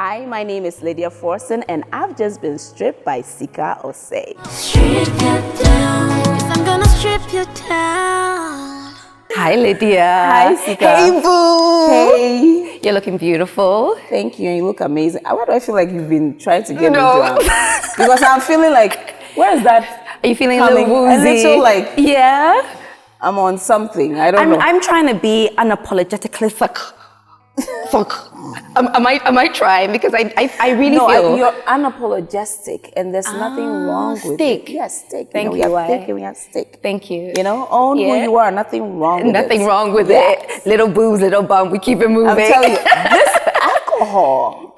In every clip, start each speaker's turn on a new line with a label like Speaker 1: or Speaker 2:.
Speaker 1: Hi, my name is Lydia Forson, and I've just been stripped by Sika Osei.
Speaker 2: Strip you down, yes, I'm gonna strip you down.
Speaker 3: Hi, Lydia.
Speaker 1: Hi, Sika.
Speaker 3: Hey, boo.
Speaker 1: Hey.
Speaker 3: You're looking beautiful.
Speaker 1: Thank you, you look amazing. Why do I feel like you've been trying to get
Speaker 3: No.
Speaker 1: me down? Because I'm feeling like, where is that?
Speaker 3: Are you feeling
Speaker 1: coming?
Speaker 3: a little woozy?
Speaker 1: A little like,
Speaker 3: yeah.
Speaker 1: I'm on something. I don't know.
Speaker 3: I'm trying to be unapologetically fuck. Am I trying? Because I really feel...
Speaker 1: you're unapologetic, and there's nothing wrong with
Speaker 3: stick.
Speaker 1: it. Yes, stick.
Speaker 3: Thank
Speaker 1: we
Speaker 3: you.
Speaker 1: have thick and we have stick.
Speaker 3: Thank you.
Speaker 1: You know, own who you are. Nothing wrong with it.
Speaker 3: Nothing wrong with it. Little boobs, little bum. We keep it moving.
Speaker 1: I'm telling you, this alcohol.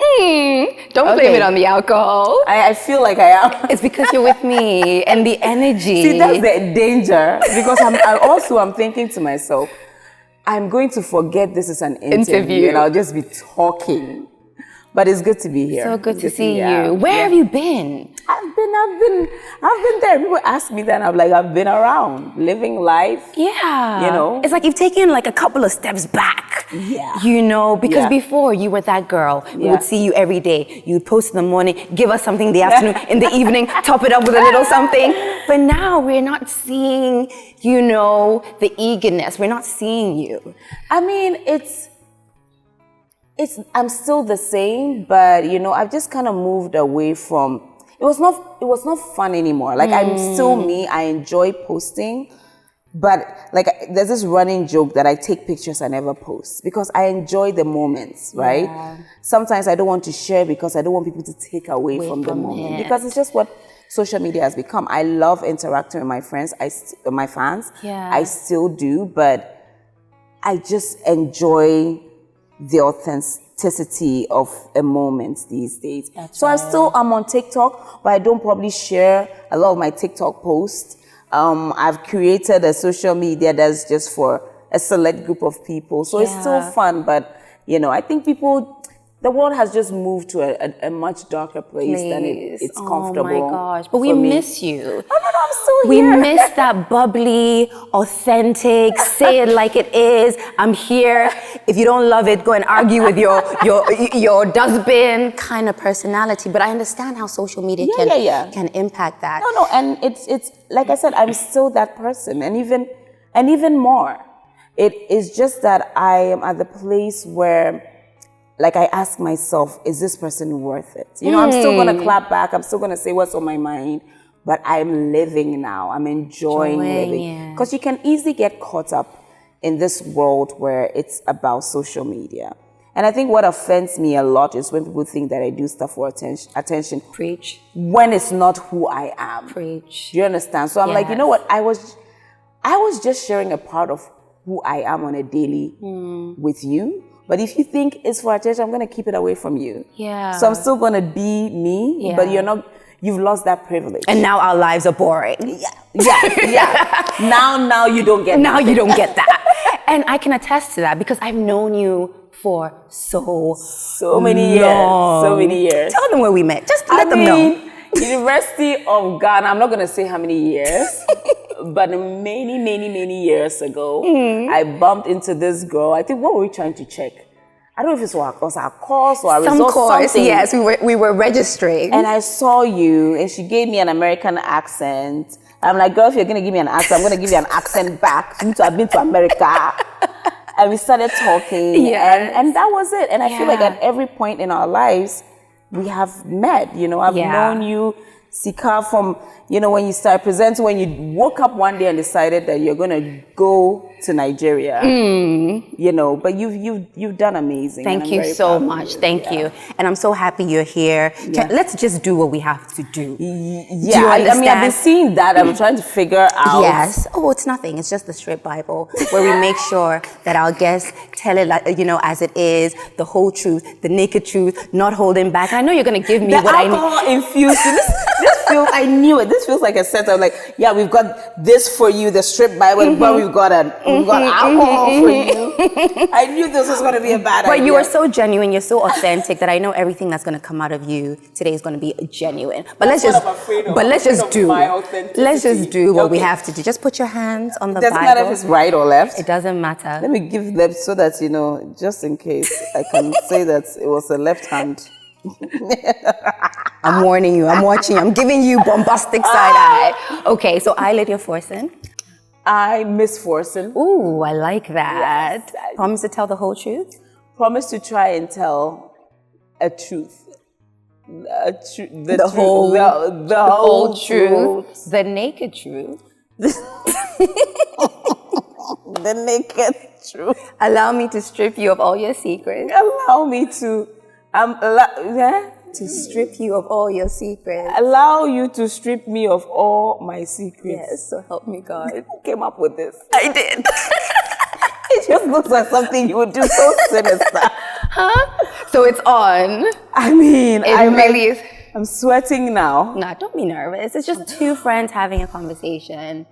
Speaker 3: Don't blame it on the alcohol.
Speaker 1: I feel like I am.
Speaker 3: It's because you're with me and the energy.
Speaker 1: See, that's the danger. Because I'm thinking to myself, I'm going to forget this is an interview and I'll just be talking. But it's good to be here.
Speaker 3: So good to see you. Where have you been?
Speaker 1: I've been there. People ask me that, and I'm like, I've been around, living life.
Speaker 3: Yeah.
Speaker 1: You know?
Speaker 3: It's like you've taken like a couple of steps back.
Speaker 1: Yeah.
Speaker 3: You know, because before you were that girl. We would see you every day. You'd post in the morning, give us something in the afternoon, in the evening, top it up with a little something. But now we're not seeing, you know, the eagerness. We're not seeing you.
Speaker 1: I mean, I'm still the same, but you know, I've just kind of moved away from, it was not fun anymore. Like I'm still me, I enjoy posting, but like there's this running joke that I take pictures I never post because I enjoy the moments, right? Yeah. Sometimes I don't want to share because I don't want people to take away from the moment because it's just what social media has become. I love interacting with my friends, my fans.
Speaker 3: Yeah.
Speaker 1: I still do, but I just enjoy the authenticity of a moment these days. I'm on TikTok, but I don't probably share a lot of my TikTok posts. I've created a social media that's just for a select group of people. So it's still fun, but you know, I think the world has just moved to a much darker place than it's comfortable.
Speaker 3: Oh my gosh, but we miss you.
Speaker 1: No, I'm still here.
Speaker 3: We miss that bubbly, authentic, say it like it is, I'm here. If you don't love it, go and argue with your dustbin kind of personality. But I understand how social media can impact that.
Speaker 1: No, and it's like I said, I'm still that person, and even more. It is just that I am at the place where, like, I ask myself, is this person worth it? You know, I'm still going to clap back. I'm still going to say what's on my mind. But I'm living now. I'm enjoying living. Because you can easily get caught up in this world where it's about social media. And I think what offends me a lot is when people think that I do stuff for attention.
Speaker 3: Preach.
Speaker 1: When it's not who I am.
Speaker 3: Preach.
Speaker 1: Do you understand? So I'm like, you know what? I was just sharing a part of who I am on a daily with you. But if you think it's for attention, I'm going to keep it away from you.
Speaker 3: Yeah.
Speaker 1: So I'm still going to be me, but you've lost that privilege.
Speaker 3: And now our lives are boring.
Speaker 1: Yeah. Now you don't get
Speaker 3: Now you don't get that. And I can attest to that because I've known you for so many years. Tell them where we met. Just let them know.
Speaker 1: University of Ghana, I'm not going to say how many years. But many years ago, I bumped into this girl. I think, what were we trying to check? I don't know if it was our course or our results. Something.
Speaker 3: Yes, we were registering.
Speaker 1: And I saw you, and she gave me an American accent. I'm like, girl, if you're going to give me an accent, I'm going to give you an accent back. I've been to America. And we started talking, and that was it. And I feel like at every point in our lives, we have met. You know, I've known you, Sika, from, you know, when you started presenting, when you woke up one day and decided that you're going to go to Nigeria, you know, but you've done amazing.
Speaker 3: Thank you so much. Thank you. And I'm so happy you're here. Let's just do what we have to do.
Speaker 1: Yeah, I mean, I've been seeing that. I'm trying to figure out.
Speaker 3: Yes. Oh, it's nothing. It's just the straight Bible where we make sure that our guests tell it, you know, as it is, the whole truth, the naked truth, not holding back. I know you're going to give me what I need.
Speaker 1: Alcohol infused. This feels, I knew it. This feels like a setup. Like, yeah, we've got this for you, the strip Bible, but we've got alcohol for you. I knew this was going to be a bad idea.
Speaker 3: But you are so genuine. You're so authentic that I know everything that's going to come out of you today is going to be genuine. But let's just do what we have to do. Just put your hands on the Bible.
Speaker 1: It doesn't matter if it's right or left.
Speaker 3: It doesn't matter.
Speaker 1: Let me give them so that, you know, just in case I can say that it was a left hand.
Speaker 3: I'm warning you. I'm watching you. I'm giving you bombastic side eye. Okay, so I, Lydia Forson.
Speaker 1: I, Miss Forson.
Speaker 3: Ooh, I like that.
Speaker 1: Yes,
Speaker 3: Promise to tell the whole truth?
Speaker 1: promise to try and tell a truth.
Speaker 3: The whole truth. The naked truth.
Speaker 1: The naked truth.
Speaker 3: Allow me to strip you of all your secrets.
Speaker 1: Allow me to,
Speaker 3: To strip you of all your secrets.
Speaker 1: allow you to strip me of all my secrets.
Speaker 3: Yes, so help me God.
Speaker 1: Who came up with this?
Speaker 3: I did.
Speaker 1: It just looks like something you would do, so sinister.
Speaker 3: So it's on.
Speaker 1: I mean, I'm sweating now.
Speaker 3: Nah, don't be nervous. It's just two friends having a conversation,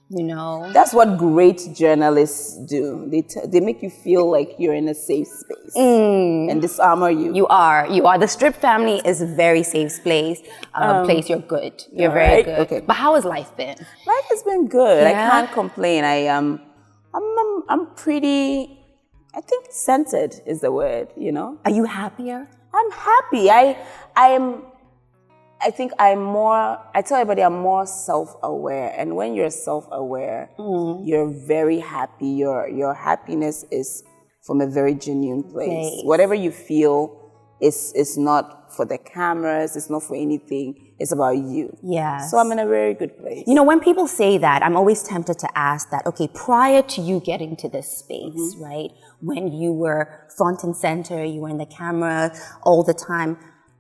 Speaker 3: you know.
Speaker 1: That's what great journalists do. They make you feel like you're in a safe space and disarmor you.
Speaker 3: You are. The Strip family is a very safe place. Place you're good. You're very
Speaker 1: right,
Speaker 3: good.
Speaker 1: okay.
Speaker 3: But how has life been?
Speaker 1: Life has been good. I
Speaker 3: Yeah?
Speaker 1: can't complain. I'm pretty, I think centered is the word, you know?
Speaker 3: Are you happier?
Speaker 1: I'm happy. I think I'm more, I tell everybody I'm more self-aware. And when you're self-aware, you're very happy. Your happiness is from a very genuine place. Whatever you feel is not for the cameras, it's not for anything. It's about you.
Speaker 3: Yeah.
Speaker 1: So I'm in a very good place.
Speaker 3: You know, when people say that, I'm always tempted to ask that, okay, prior to you getting to this space, right? When you were front and center, you were in the camera all the time,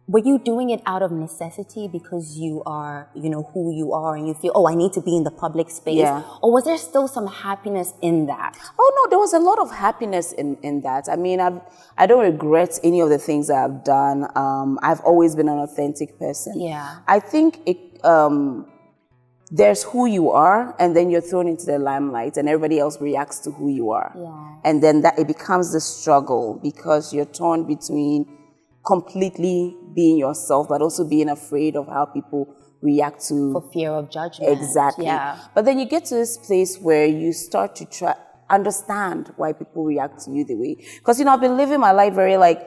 Speaker 3: were you doing it out of necessity because you are, you know, who you are and you feel, oh, I need to be in the public space?
Speaker 1: Yeah.
Speaker 3: Or was there still some happiness in that?
Speaker 1: Oh, no, there was a lot of happiness in that. I mean, I don't regret any of the things that I've done. I've always been an authentic person.
Speaker 3: Yeah.
Speaker 1: I think there's who you are, and then you're thrown into the limelight, and everybody else reacts to who you are.
Speaker 3: Yeah.
Speaker 1: And then it becomes the struggle because you're torn between completely being yourself, but also being afraid of how people react to...
Speaker 3: For fear of judgment.
Speaker 1: Exactly.
Speaker 3: Yeah.
Speaker 1: But then you get to this place where you start to understand why people react to you the way. Because, you know, I've been living my life very like,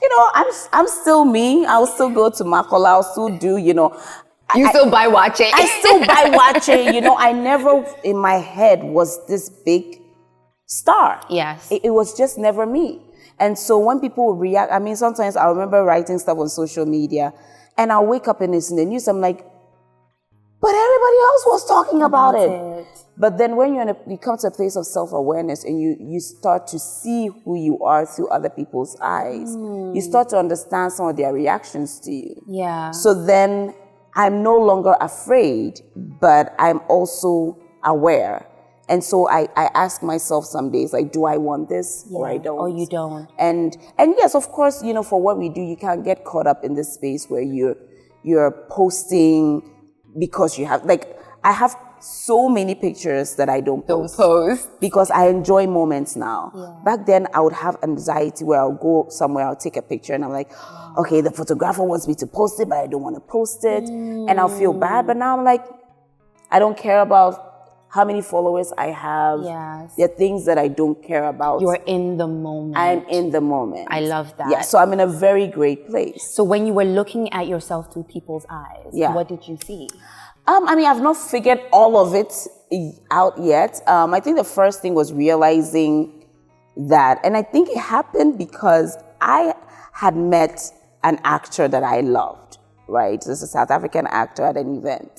Speaker 1: you know, I'm still me. I'll still go to Makola. I'll still do, you know...
Speaker 3: You still buy watching.
Speaker 1: I still buy watching. You know, I never in my head was this big star.
Speaker 3: Yes.
Speaker 1: It was just never me. And so when people react, I mean, sometimes I remember writing stuff on social media and I'll wake up and it's in the news. I'm like, but everybody else was talking about it. But then when you come to a place of self-awareness and you start to see who you are through other people's eyes, you start to understand some of their reactions to you.
Speaker 3: Yeah.
Speaker 1: So then I'm no longer afraid, but I'm also aware. And so I ask myself some days, like, do I want this or I don't?
Speaker 3: Or you don't.
Speaker 1: And yes, of course, you know, for what we do, you can't get caught up in this space where you're posting because you have, like, I have so many pictures that I don't post. Because I enjoy moments now. Yeah. Back then, I would have anxiety where I'll go somewhere, I'll take a picture and I'm like, okay, the photographer wants me to post it, but I don't want to post it. And I'll feel bad. But now I'm like, I don't care about how many followers I have.
Speaker 3: Yes.
Speaker 1: There are things that I don't care about.
Speaker 3: You're in the moment.
Speaker 1: I'm in the moment.
Speaker 3: I love that.
Speaker 1: Yeah, so I'm in a very great place.
Speaker 3: So when you were looking at yourself through people's eyes, what did you see?
Speaker 1: I mean, I've not figured all of it out yet. I think the first thing was realizing that, and I think it happened because I had met an actor that I loved, right? This is a South African actor at an event.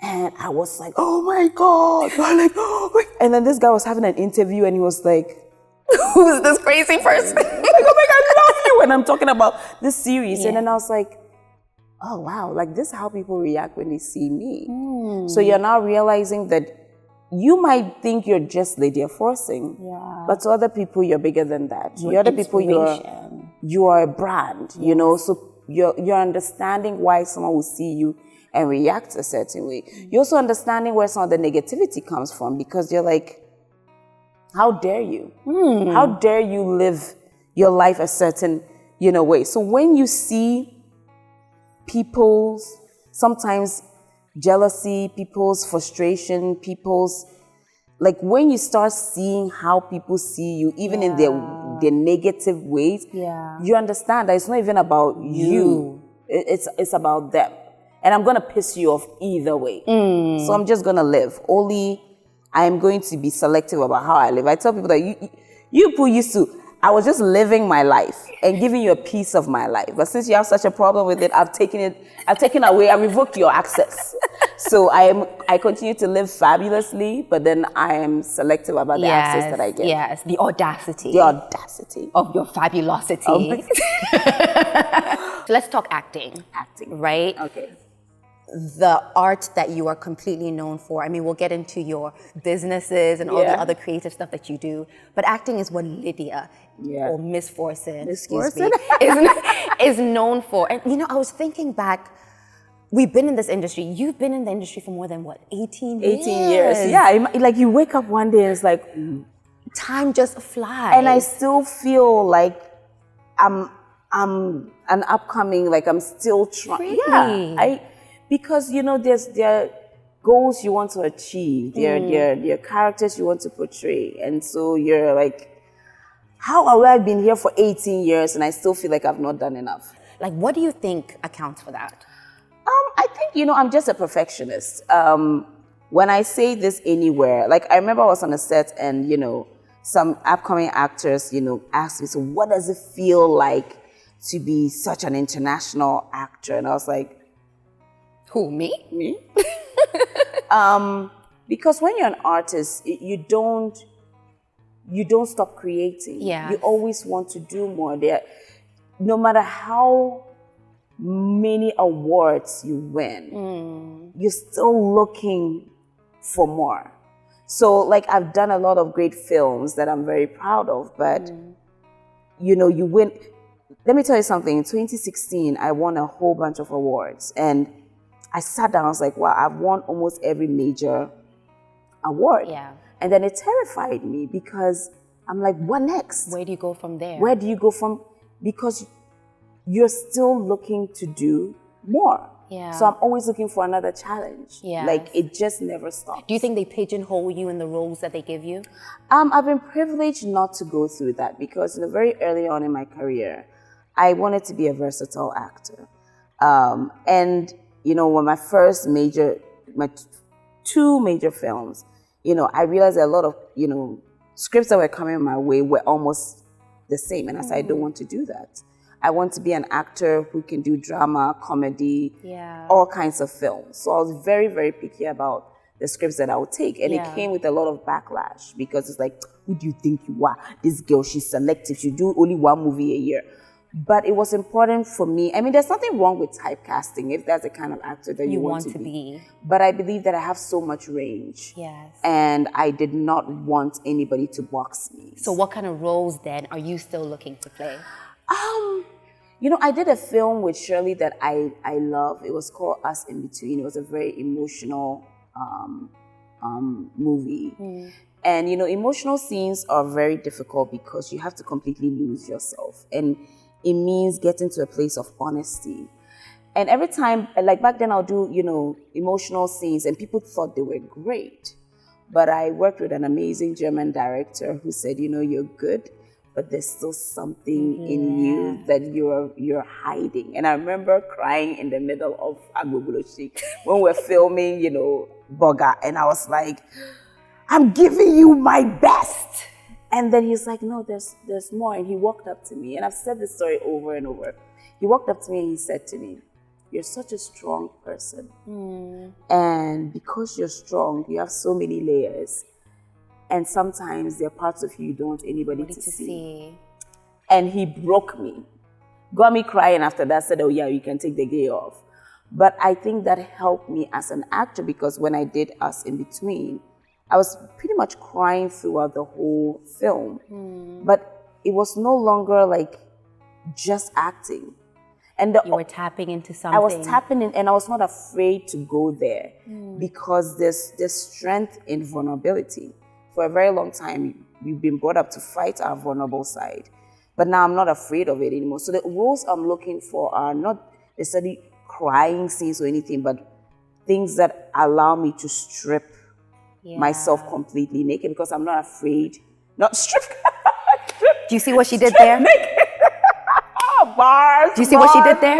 Speaker 1: And I was like, oh my God. Like, oh. And then this guy was having an interview and he was like,
Speaker 3: who's this crazy person?
Speaker 1: like, oh my God, I love you. And I'm talking about this series. And then I was like, oh wow, like this is how people react when they see me. So you're now realizing that you might think you're just Lydia Forson, but to other people you're bigger than that. To other people you are a brand, you know. So you're understanding why someone will see you and react a certain way. You're also understanding where some of the negativity comes from because you're like, how dare you? How dare you live your life a certain, you know, way? So when you see people's sometimes jealousy, people's frustration, people's like when you start seeing how people see you, even in their negative ways, you understand that it's not even about you. It's about them. And I'm gonna piss you off either way. So I'm just gonna live. Only I'm going to be selective about how I live. I tell people that you people used to, I was just living my life and giving you a piece of my life. But since you have such a problem with it, I've taken away, I revoked your access. So I continue to live fabulously, but then I am selective about the access that I get.
Speaker 3: Yes, the audacity.
Speaker 1: The audacity.
Speaker 3: Of your fabulosity. So let's talk acting.
Speaker 1: Acting.
Speaker 3: Right?
Speaker 1: Okay.
Speaker 3: The art that you are completely known for. I mean, we'll get into your businesses and all the other creative stuff that you do. But acting is what Lydia or Miss Forson, is known for. And you know, I was thinking back, we've been in this industry. You've been in the industry for more than what, 18 years?
Speaker 1: 18 years. Yeah, like you wake up one day and it's like,
Speaker 3: time just flies.
Speaker 1: And I still feel like I'm an upcoming, like I'm still trying.
Speaker 3: Really?
Speaker 1: Yeah, because you know, there are goals you want to achieve, there are characters you want to portray, and so you're like, how have I been here for 18 years and I still feel like I've not done enough?
Speaker 3: Like, what do you think accounts for that?
Speaker 1: I think, you know, I'm just a perfectionist. When I say this anywhere, like I remember I was on a set and, you know, some upcoming actors, you know, asked me, so what does it feel like to be such an international actor? And I was like,
Speaker 3: who, me?
Speaker 1: Me? Because when you're an artist, you don't stop creating.
Speaker 3: Yeah.
Speaker 1: You always want to do more. No matter how many awards you win, you're still looking for more. So, like, I've done a lot of great films that I'm very proud of, but, you know, you win. Let me tell you something. In 2016, I won a whole bunch of awards, and I sat down, I was like, wow, I've won almost every major award.
Speaker 3: Yeah.
Speaker 1: And then it terrified me because I'm like, what next?
Speaker 3: Where do you go from there?
Speaker 1: Where do you go from? Because you're still looking to do more.
Speaker 3: Yeah.
Speaker 1: So I'm always looking for another challenge.
Speaker 3: Yes.
Speaker 1: Like, it just never stops.
Speaker 3: Do you think they pigeonhole you in the roles that they give you?
Speaker 1: I've been privileged not to go through that because, you know, very early on in my career, I wanted to be a versatile actor. And, you know, when my two major films, you know, I realized that a lot of, you know, scripts that were coming my way were almost the same. And I said, I don't want to do that. I want to be an actor who can do drama, comedy, all kinds of films. So I was very, very picky about the scripts that I would take. And it came with a lot of backlash because it's like, who do you think you are? This girl, she's selective. She do only one movie a year. But it was important for me. I mean, there's nothing wrong with typecasting if that's the kind of actor that you want to be. But I believe that I have so much range.
Speaker 3: Yes.
Speaker 1: And I did not want anybody to box me.
Speaker 3: So what kind of roles then are you still looking to play?
Speaker 1: You know, I did a film with Shirley that I love. It was called Us in Between. It was a very emotional movie. And, you know, emotional scenes are very difficult because you have to completely lose yourself. And it means getting to a place of honesty. And every time, like back then, I'll do, you know, emotional scenes and people thought they were great. But I worked with an amazing German director who said, you know, you're good, but there's still something in you that you're hiding. And I remember crying in the middle of Agbogoloshik when we're filming, you know, Boga. And I was like, I'm giving you my best. And then he's like, no, there's more. And he walked up to me, and I've said this story over and over. He walked up to me and he said to me, you're such a strong person. And because you're strong, you have so many layers. And sometimes there are parts of you don't want anybody to see. And he broke me. Got me crying after that, said, oh yeah, you can take the day off. But I think that helped me as an actor because when I did Us in Between, I was pretty much crying throughout the whole film. But it was no longer like just acting. And
Speaker 3: you were tapping into something.
Speaker 1: I was tapping in, and I was not afraid to go there because there's strength in vulnerability. For a very long time, we've been brought up to fight our vulnerable side. But now I'm not afraid of it anymore. So the roles I'm looking for are not necessarily crying scenes or anything, but things that allow me to strip myself completely naked because I'm not afraid. Not strip.
Speaker 3: Do you see what she did there?
Speaker 1: Bars.
Speaker 3: Do you see what she did there?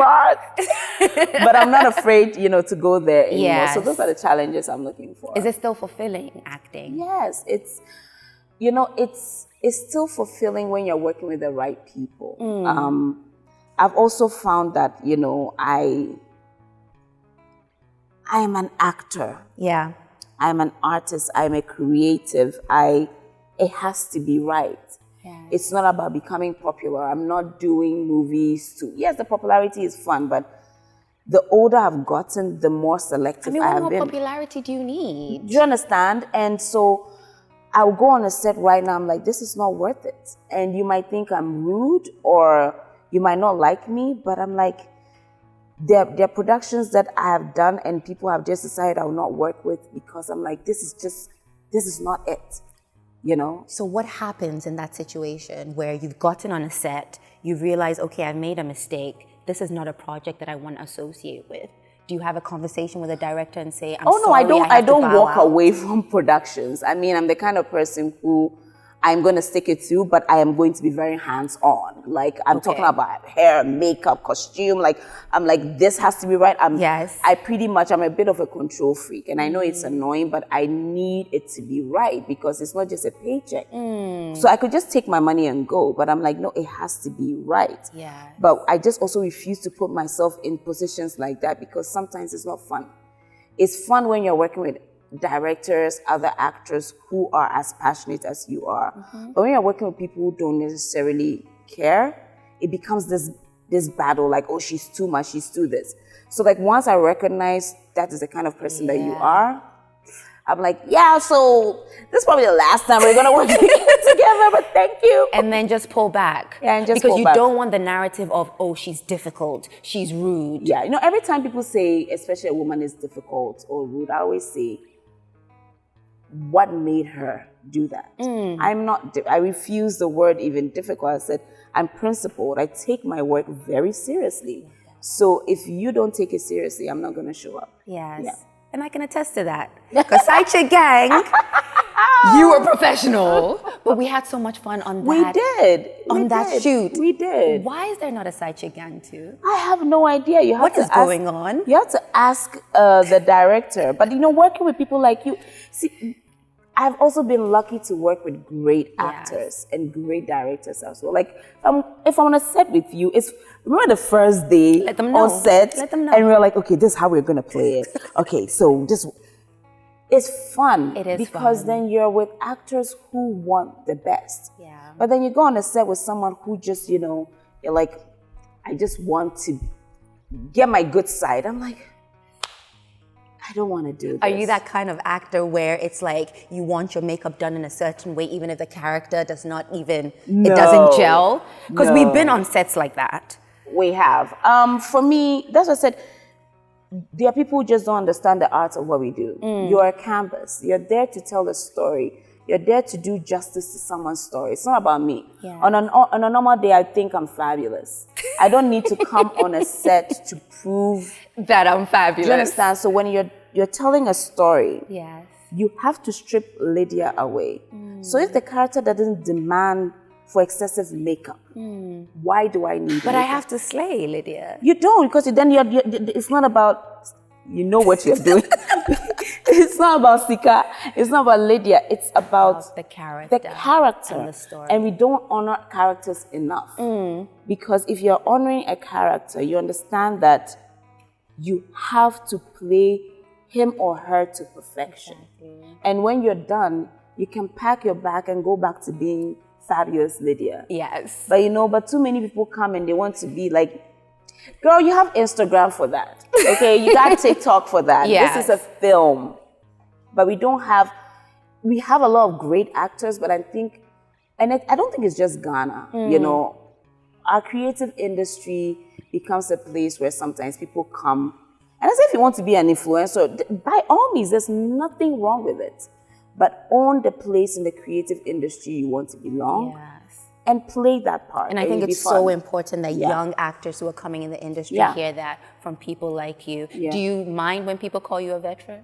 Speaker 1: But I'm not afraid, to go there anymore.
Speaker 3: Yes.
Speaker 1: So those are the challenges I'm looking for.
Speaker 3: Is it still fulfilling, acting?
Speaker 1: Yes, it's still fulfilling when you're working with the right people. I've also found that, I am an actor.
Speaker 3: Yeah.
Speaker 1: I'm an artist. I'm a creative. It has to be right.
Speaker 3: Yes.
Speaker 1: It's not about becoming popular. I'm not doing movies yes, the popularity is fun, but the older I've gotten, the more selective I have
Speaker 3: what
Speaker 1: been.
Speaker 3: more popularity do you need?
Speaker 1: Do you understand? And so I'll go on a set right now, I'm like, this is not worth it. And you might think I'm rude or you might not like me, but I'm like, there are productions that I have done and people have just decided I will not work with because I'm like, this is not it,
Speaker 3: So what happens in that situation where you've gotten on a set, you realize, okay, I've made a mistake. This is not a project that I want to associate with. Do you have a conversation with a director and say, I'm sorry,
Speaker 1: I don't walk
Speaker 3: out?
Speaker 1: away from productions. I mean, I'm the kind of person who I'm going to stick it to, but I am going to be very hands-on. Like, I'm talking about hair, makeup, costume. Like, I'm like, this has to be right. I'm a bit of a control freak. And I know it's annoying, but I need it to be right because it's not just a paycheck. So I could just take my money and go, but I'm like, no, it has to be right.
Speaker 3: Yeah.
Speaker 1: But I just also refuse to put myself in positions like that because sometimes it's not fun. It's fun when you're working with directors, other actors who are as passionate as you are. But when you're working with people who don't necessarily care, it becomes this battle like, oh, she's too much, she's too this. So like once I recognize that is the kind of person that you are, I'm like, yeah, so this is probably the last time we're gonna work together, but thank you.
Speaker 3: And then just pull back.
Speaker 1: Yeah, and just
Speaker 3: because
Speaker 1: pull
Speaker 3: you
Speaker 1: back.
Speaker 3: don't want the narrative of, oh, she's difficult, she's rude.
Speaker 1: Yeah, every time people say, especially a woman is difficult or rude, I always say, what made her do that? I refuse the word even difficult. I said, I'm principled. I take my work very seriously. So if you don't take it seriously, I'm not going to show up.
Speaker 3: Yes.
Speaker 1: Yeah.
Speaker 3: And I can attest to that. Because Side Chick Gang, you were professional. But we had so much fun on that.
Speaker 1: We did.
Speaker 3: On that shoot.
Speaker 1: We did.
Speaker 3: Why is there not a Side Chick Gang too?
Speaker 1: I have no idea. You have
Speaker 3: What
Speaker 1: to
Speaker 3: is going on?
Speaker 1: You have to ask the director. But working with people like you, see, I've also been lucky to work with great actors and great directors as well. Like, if I'm on a set with you, remember the first day
Speaker 3: Let them know.
Speaker 1: on set?
Speaker 3: Let them know.
Speaker 1: And we're like, okay, this is how we're going to play it. Okay, so it's fun.
Speaker 3: It is
Speaker 1: because
Speaker 3: fun.
Speaker 1: then you're with actors who want the best.
Speaker 3: Yeah.
Speaker 1: But then you go on a set with someone who just, you're like, I just want to get my good side. I'm like, I don't want to do this.
Speaker 3: Are you that kind of actor where it's like you want your makeup done in a certain way, even if the character does not even, it doesn't gel? Because we've been on sets like that.
Speaker 1: We have. For me, that's what I said. There are people who just don't understand the art of what we do. You're a canvas. You're there to tell a story. You're there to do justice to someone's story. It's not about me.
Speaker 3: Yeah.
Speaker 1: On a normal day, I think I'm fabulous. I don't need to come on a set to prove
Speaker 3: that I'm fabulous.
Speaker 1: Do you understand? So when you're telling a story,
Speaker 3: Yes.
Speaker 1: you have to strip Lydia away. So if the character doesn't demand for excessive makeup, why do I need
Speaker 3: But I
Speaker 1: makeup?
Speaker 3: have to slay, Lydia.
Speaker 1: You don't, because then it's not about, what you're doing. It's not about Sika. It's not about Lydia. It's about
Speaker 3: The character.
Speaker 1: And
Speaker 3: the story.
Speaker 1: And we don't honor characters enough. Because if you're honoring a character, you understand that you have to play him or her to perfection. And when you're done, you can pack your bag and go back to being fabulous Lydia.
Speaker 3: Yes.
Speaker 1: But too many people come and they want to be like, girl, you have Instagram for that. Okay, you got TikTok for that.
Speaker 3: Yes.
Speaker 1: This is a film. But we have a lot of great actors, but I think, and I don't think it's just Ghana, our creative industry becomes a place where sometimes people come, and as if you want to be an influencer, by all means, there's nothing wrong with it. But own the place in the creative industry you want to belong.
Speaker 3: Yes.
Speaker 1: And play that part.
Speaker 3: And I think it's so important that young actors who are coming in the industry hear that from people like you.
Speaker 1: Yeah.
Speaker 3: Do you mind when people call you a veteran?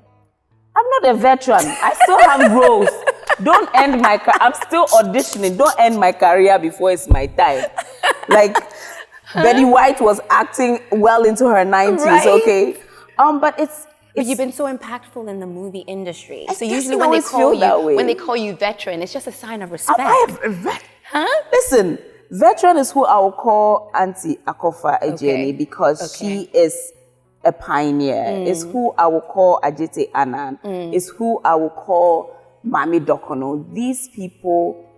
Speaker 1: I'm not a veteran. I still have roles. Don't end my career. I'm still auditioning. Don't end my career before it's my time. Like, Betty White was acting well into her 90s,
Speaker 3: Right.
Speaker 1: okay? But
Speaker 3: But you've been so impactful in the movie industry. So
Speaker 1: doesn't
Speaker 3: usually when
Speaker 1: always feel that way.
Speaker 3: they call you veteran, it's just a sign of respect.
Speaker 1: I have a Listen, veteran is who I will call Auntie Akofa Ejeni because she is a pioneer. Is who I will call Ajite Anan. Is who I will call Mami Dokono. These people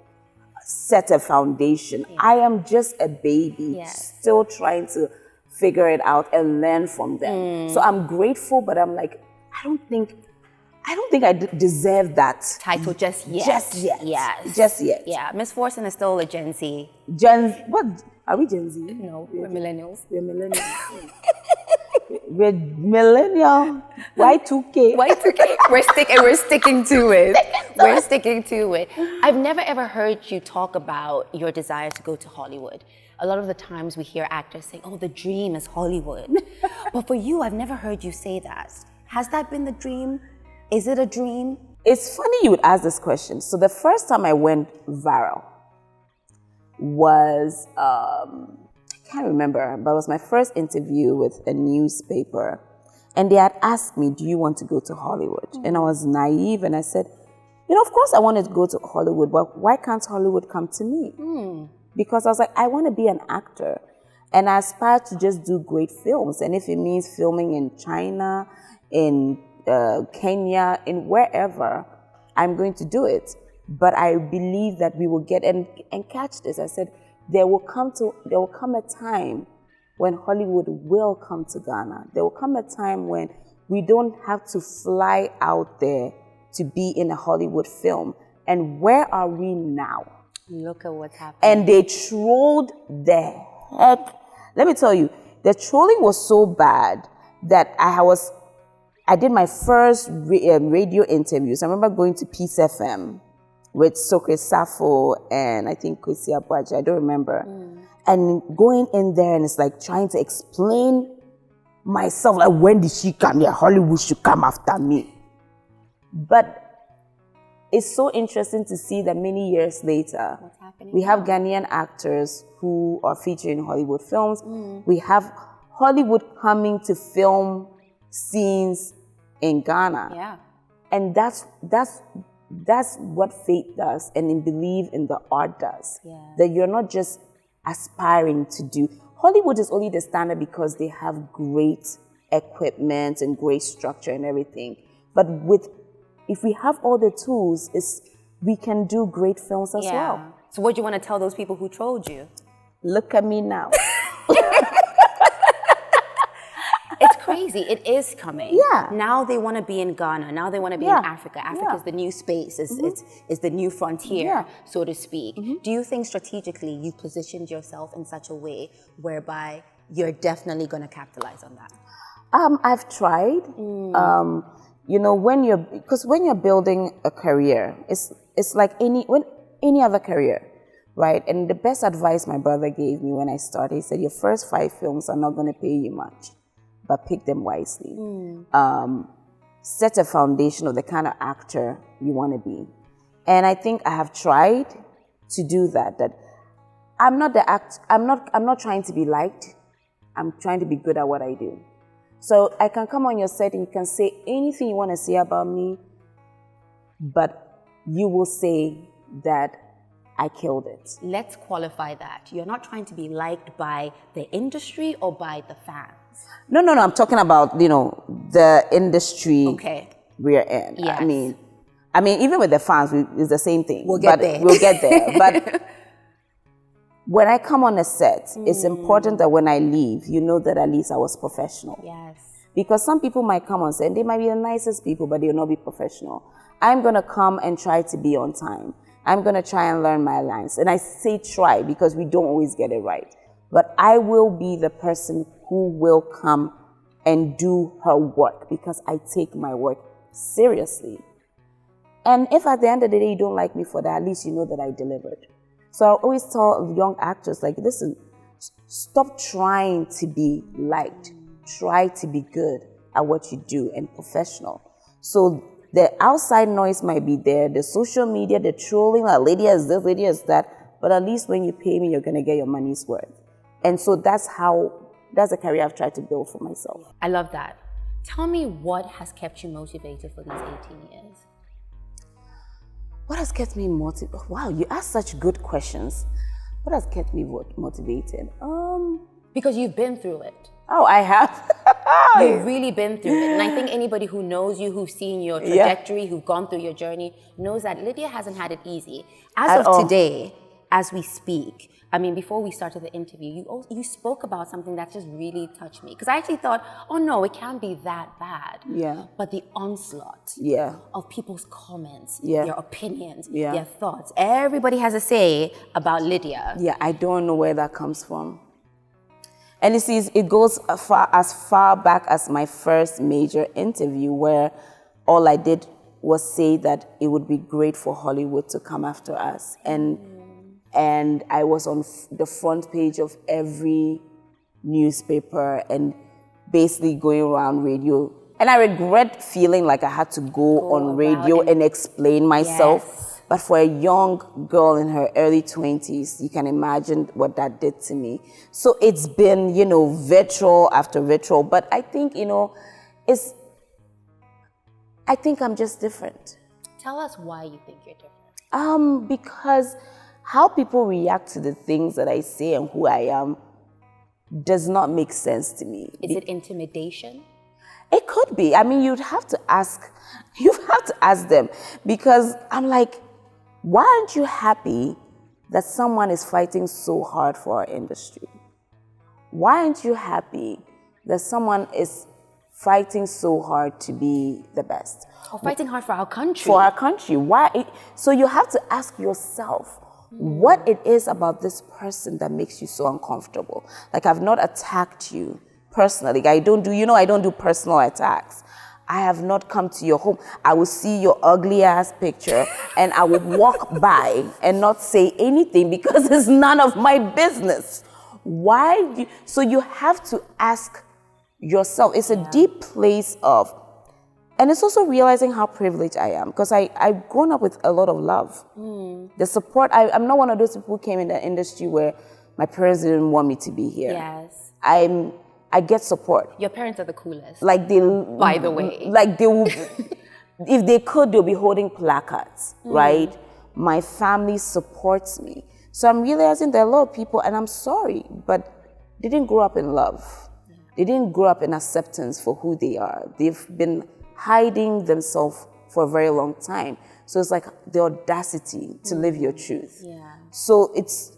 Speaker 1: set a foundation. I am just a baby, still trying to figure it out and learn from them. So I'm grateful, but I'm like, I don't think I deserve that
Speaker 3: Title just yet.
Speaker 1: Just yet.
Speaker 3: Yes.
Speaker 1: Just yet.
Speaker 3: Yeah. Miss Forson is still a Gen Z.
Speaker 1: What are we Gen Z?
Speaker 3: No, we're millennials.
Speaker 1: We're millennials. We're millennial. Y2K.
Speaker 3: Y2K. We're sticking to it. We're sticking to it. I've never ever heard you talk about your desire to go to Hollywood. A lot of the times we hear actors saying, "Oh, the dream is Hollywood." But for you, I've never heard you say that. Has that been the dream? Is it a dream?
Speaker 1: It's funny you would ask this question. So the first time I went viral was, I can't remember, but it was my first interview with a newspaper. And they had asked me, do you want to go to Hollywood? And I was naive and I said, of course I wanted to go to Hollywood, but why can't Hollywood come to me? Because I was like, I want to be an actor. And I aspire to just do great films. And if it means filming in China, in Kenya, in wherever, I'm going to do it. But I believe that we will get, and catch this, I said, there will come a time when Hollywood will come to Ghana. There will come a time when we don't have to fly out there to be in a Hollywood film. And where are we now?
Speaker 3: Look at what's happening.
Speaker 1: And they trolled the heck. Let me tell you, the trolling was so bad that I did my first radio interviews. I remember going to Peace FM with Sokre Safo and I think Kwesi Abuaji, I don't remember. And going in there and it's like trying to explain myself, like when did she come here? Hollywood should come after me. But it's so interesting to see that many years later, we have Ghanaian actors who are featured in Hollywood films. We have Hollywood coming to film scenes in Ghana.
Speaker 3: Yeah.
Speaker 1: And that's what faith does and in believe in the art does.
Speaker 3: Yeah.
Speaker 1: That you're not just aspiring to do. Hollywood is only the standard because they have great equipment and great structure and everything. But if we have all the tools, we can do great films as well.
Speaker 3: So what do you want to tell those people who trolled you?
Speaker 1: Look at me now.
Speaker 3: It's crazy. It is coming.
Speaker 1: Yeah.
Speaker 3: Now they want to be in Ghana. Now they want to be in Africa. Africa is the new space. Is the new frontier, so to speak. Do you think strategically you positioned yourself in such a way whereby you're definitely going to capitalize on that?
Speaker 1: I've tried. When you're building a career, it's like any other career, right? And the best advice my brother gave me when I started, he said, your first 5 films are not going to pay you much, but pick them wisely. Set a foundation of the kind of actor you want to be. And I think I have tried to do that. That I'm not trying to be liked. I'm trying to be good at what I do. So I can come on your set and you can say anything you want to say about me, but you will say that I killed it.
Speaker 3: Let's qualify that. You're not trying to be liked by the industry or by the fans.
Speaker 1: No. I'm talking about, the industry we're in.
Speaker 3: Yes.
Speaker 1: I mean, even with the fans, it's the same thing.
Speaker 3: We'll get there.
Speaker 1: We'll get there. But when I come on a set, it's important that when I leave, you know that at least I was professional.
Speaker 3: Yes.
Speaker 1: Because some people might come on set, and they might be the nicest people, but they'll not be professional. I'm going to come and try to be on time. I'm going to try and learn my lines. And I say try because we don't always get it right. But I will be the person who will come and do her work because I take my work seriously. And if at the end of the day you don't like me for that, at least you know that I delivered. So I always tell young actors, like, listen, stop trying to be liked. Try to be good at what you do and professional. So The outside noise might be there, the social media, the trolling, like Lydia is this, Lydia is that, but at least when you pay me, you're going to get your money's worth. And so that's a career I've tried to build for myself.
Speaker 3: I love that. Tell me what has kept you motivated for these 18 years?
Speaker 1: What has kept me motivated? Wow, you ask such good questions. What has kept me motivated?
Speaker 3: Because you've been through it.
Speaker 1: Oh, I have.
Speaker 3: You've really been through it. And I think anybody who knows you, who's seen your trajectory, who've gone through your journey, knows that Lydia hasn't had it easy. As of today, as we speak, I mean, before we started the interview, you spoke about something that just really touched me. Because I actually thought, oh no, it can't be that bad.
Speaker 1: Yeah.
Speaker 3: But the onslaught of people's comments, their opinions, their thoughts. Everybody has a say about Lydia.
Speaker 1: Yeah, I don't know where that comes from. And you see, it goes as far back as my first major interview, where all I did was say that it would be great for Hollywood to come after us. And I was on the front page of every newspaper and basically going around radio. And I regret feeling like I had to go on radio and explain myself.
Speaker 3: Yes.
Speaker 1: But for a young girl in her early 20s, you can imagine what that did to me. So it's been, virtual after virtual. But I think, I think I'm just different.
Speaker 3: Tell us why you think you're different.
Speaker 1: Because how people react to the things that I say and who I am does not make sense to me.
Speaker 3: Is it intimidation?
Speaker 1: It could be. I mean, you'd have to ask them, because I'm like, why aren't you happy that someone is fighting so hard for our industry? Why aren't you happy that someone is fighting so hard to be the best?
Speaker 3: Or fighting hard for our country.
Speaker 1: For our country. So you have to ask yourself, what it is about this person that makes you so uncomfortable. Like, I've not attacked you personally. I don't do personal attacks. I have not come to your home. I will see your ugly ass picture and I will walk by and not say anything because it's none of my business. So you have to ask yourself. It's a deep place of, and it's also realizing how privileged I am, because I've grown up with a lot of love. The support, I'm not one of those people who came in the industry where my parents didn't want me to be here.
Speaker 3: Yes.
Speaker 1: I get support.
Speaker 3: Your parents are the coolest.
Speaker 1: Like
Speaker 3: by the way.
Speaker 1: Like they will, if they could, they'll be holding placards, right? My family supports me. So I'm realizing there are a lot of people, and I'm sorry, but they didn't grow up in love. They didn't grow up in acceptance for who they are. They've been hiding themselves for a very long time. So it's like the audacity to live your truth.
Speaker 3: Yeah.
Speaker 1: So it's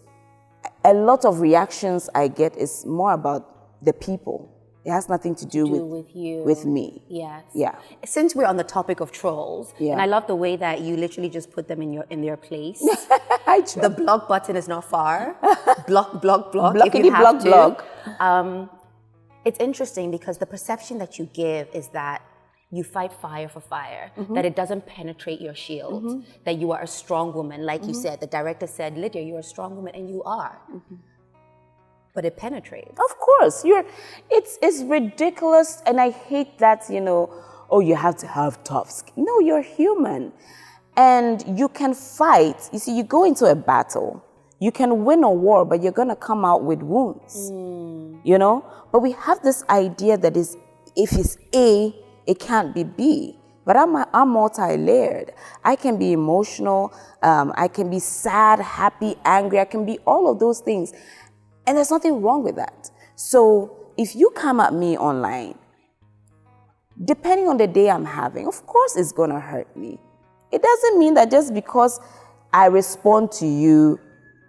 Speaker 1: a lot of reactions I get is more about the people. It has nothing to do
Speaker 3: with you.
Speaker 1: With me.
Speaker 3: Yes.
Speaker 1: Yeah.
Speaker 3: Since we're on the topic of trolls, and I love the way that you literally just put them in their place. The block button is not far. Block if you have to. It's interesting because the perception that you give is that you fight fire for fire, that it doesn't penetrate your shield, that you are a strong woman. Like you said, the director said, Lydia, you're a strong woman, and you are. But it penetrates. Of
Speaker 1: course. It's ridiculous, and I hate that, you have to have tough skin. No, you're human. And you can fight. You see, you go into a battle. You can win a war, but you're going to come out with wounds. But we have this idea that if it's A, it can't be B. But I'm multi-layered. I can be emotional. I can be sad, happy, angry. I can be all of those things. And there's nothing wrong with that. So if you come at me online, depending on the day I'm having, of course it's going to hurt me. It doesn't mean that just because I respond to you,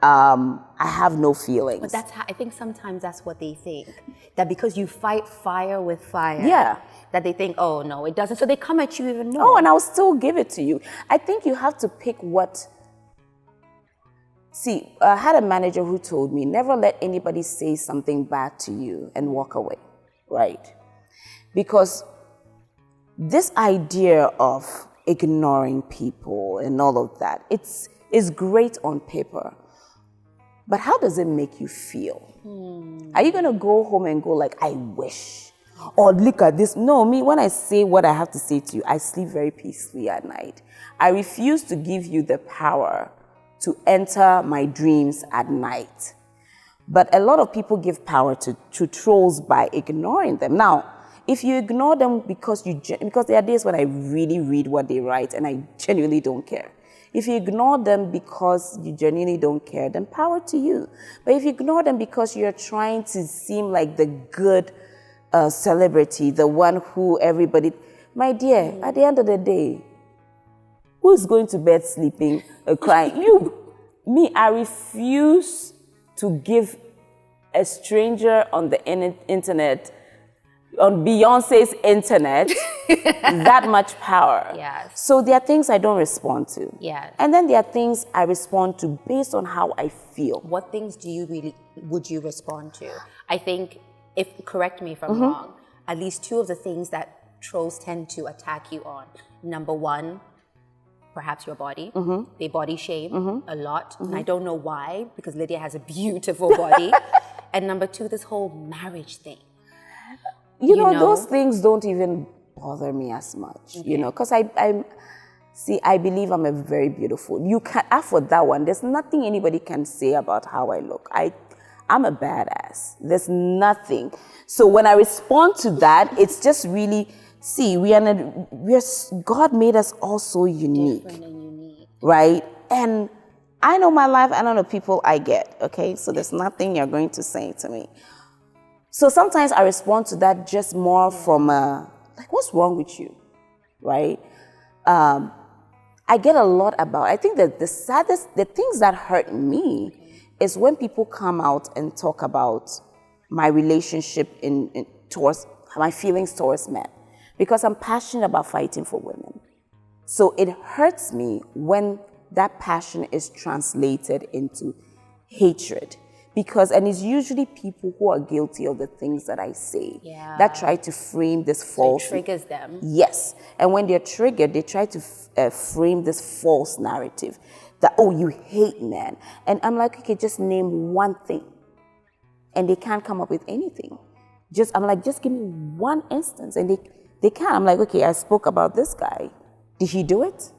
Speaker 1: I have no feelings.
Speaker 3: But I think sometimes that's what they think. That because you fight fire with fire, that they think, oh no, it doesn't. So they come at you even more.
Speaker 1: Oh, and I'll still give it to you. I think you have to pick what. See, I had a manager who told me, never let anybody say something bad to you and walk away, right? Because this idea of ignoring people and all of that, it's great on paper. But how does it make you feel? Are you going to go home and go like, I wish? or look at this. No, me, when I say what I have to say to you, I sleep very peacefully at night. I refuse to give you the power to enter my dreams at night. But a lot of people give power to trolls by ignoring them. Now, if you ignore them because there are days when I really read what they write and I genuinely don't care. If you ignore them because you genuinely don't care, then power to you. But if you ignore them because you're trying to seem like the good celebrity, the one who everybody... My dear, at the end of the day, who is going to bed sleeping, crying? You. Me, I refuse to give a stranger on the internet, on Beyonce's internet, that much power.
Speaker 3: Yes.
Speaker 1: So there are things I don't respond to.
Speaker 3: Yes.
Speaker 1: And then there are things I respond to based on how I feel.
Speaker 3: What things would you respond to? I think, correct me if I'm wrong, at least two of the things that trolls tend to attack you on. Number one, perhaps your body. They body shame a lot. And I don't know why, because Lydia has a beautiful body. And number two, this whole marriage thing.
Speaker 1: You know, those things don't even bother me as much, you know, because I believe I'm a very beautiful. You can, for that one, there's nothing anybody can say about how I look. I'm a badass. There's nothing. So when I respond to that, it's just really, God made us all so unique.
Speaker 3: Different and unique.
Speaker 1: Right? And I know my life, I know the people I get, okay? So there's nothing you're going to say to me. So sometimes I respond to that just more from like, what's wrong with you, right? I get a lot about, I think that the things that hurt me is when people come out and talk about my relationship towards, my feelings towards men. Because I'm passionate about fighting for women. So it hurts me when that passion is translated into hatred. And it's usually people who are guilty of the things that I say that try to frame this false...
Speaker 3: So it triggers them.
Speaker 1: Yes. And when they're triggered, they try to frame this false narrative that, oh, you hate men. And I'm like, okay, just name one thing. And they can't come up with anything. I'm like, just give me one instance. And they can't. I'm like, okay, I spoke about this guy. Did he do it?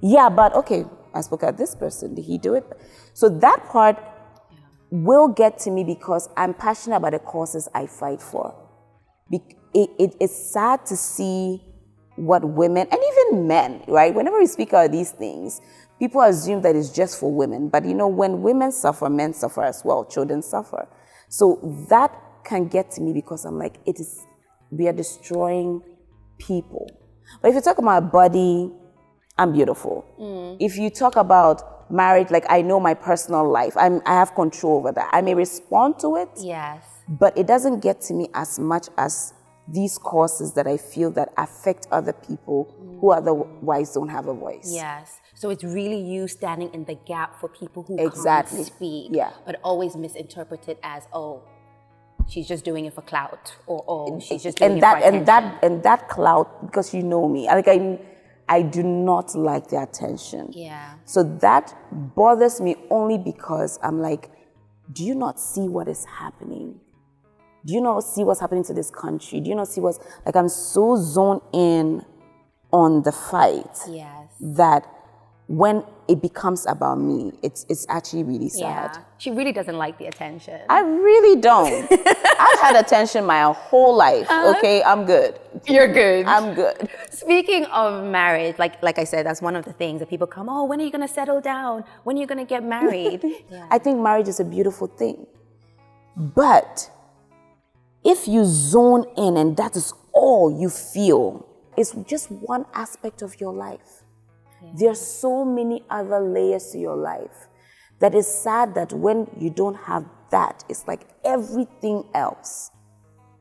Speaker 1: Yeah, but okay, I spoke about this person. Did he do it? So that part will get to me because I'm passionate about the causes I fight for. It's sad to see what women, and even men, right? Whenever we speak about these things, people assume that it's just for women. But you know, when women suffer, men suffer as well, children suffer. So that can get to me because I'm like, we are destroying people. But if you talk about body, I'm beautiful. If you talk about marriage, like I know my personal life, I have control over that. I may respond to it,
Speaker 3: yes,
Speaker 1: but it doesn't get to me as much as these causes that I feel that affect other people who otherwise don't have a voice.
Speaker 3: Yes. So it's really you standing in the gap for people who
Speaker 1: exactly.
Speaker 3: can't speak,
Speaker 1: yeah,
Speaker 3: but always misinterpreted as, oh, she's just doing it for clout, or oh, she's just doing it for attention.
Speaker 1: And that clout, because you know me, I do not like the attention.
Speaker 3: Yeah.
Speaker 1: So that bothers me only because I'm like, do you not see what is happening? Do you not see what's happening to this country? Do you not see like I'm so zoned in on the fight that when it becomes about me, it's actually really sad.
Speaker 3: Yeah. She really doesn't like the attention.
Speaker 1: I really don't. I've had attention my whole life, okay? I'm good.
Speaker 3: You're good.
Speaker 1: I'm good.
Speaker 3: Speaking of marriage, like I said, that's one of the things that people come, oh, when are you going to settle down? When are you going to get married?
Speaker 1: I think marriage is a beautiful thing. But if you zone in and that is all you feel, it's just one aspect of your life. There are so many other layers to your life that is sad that when you don't have that, it's like everything else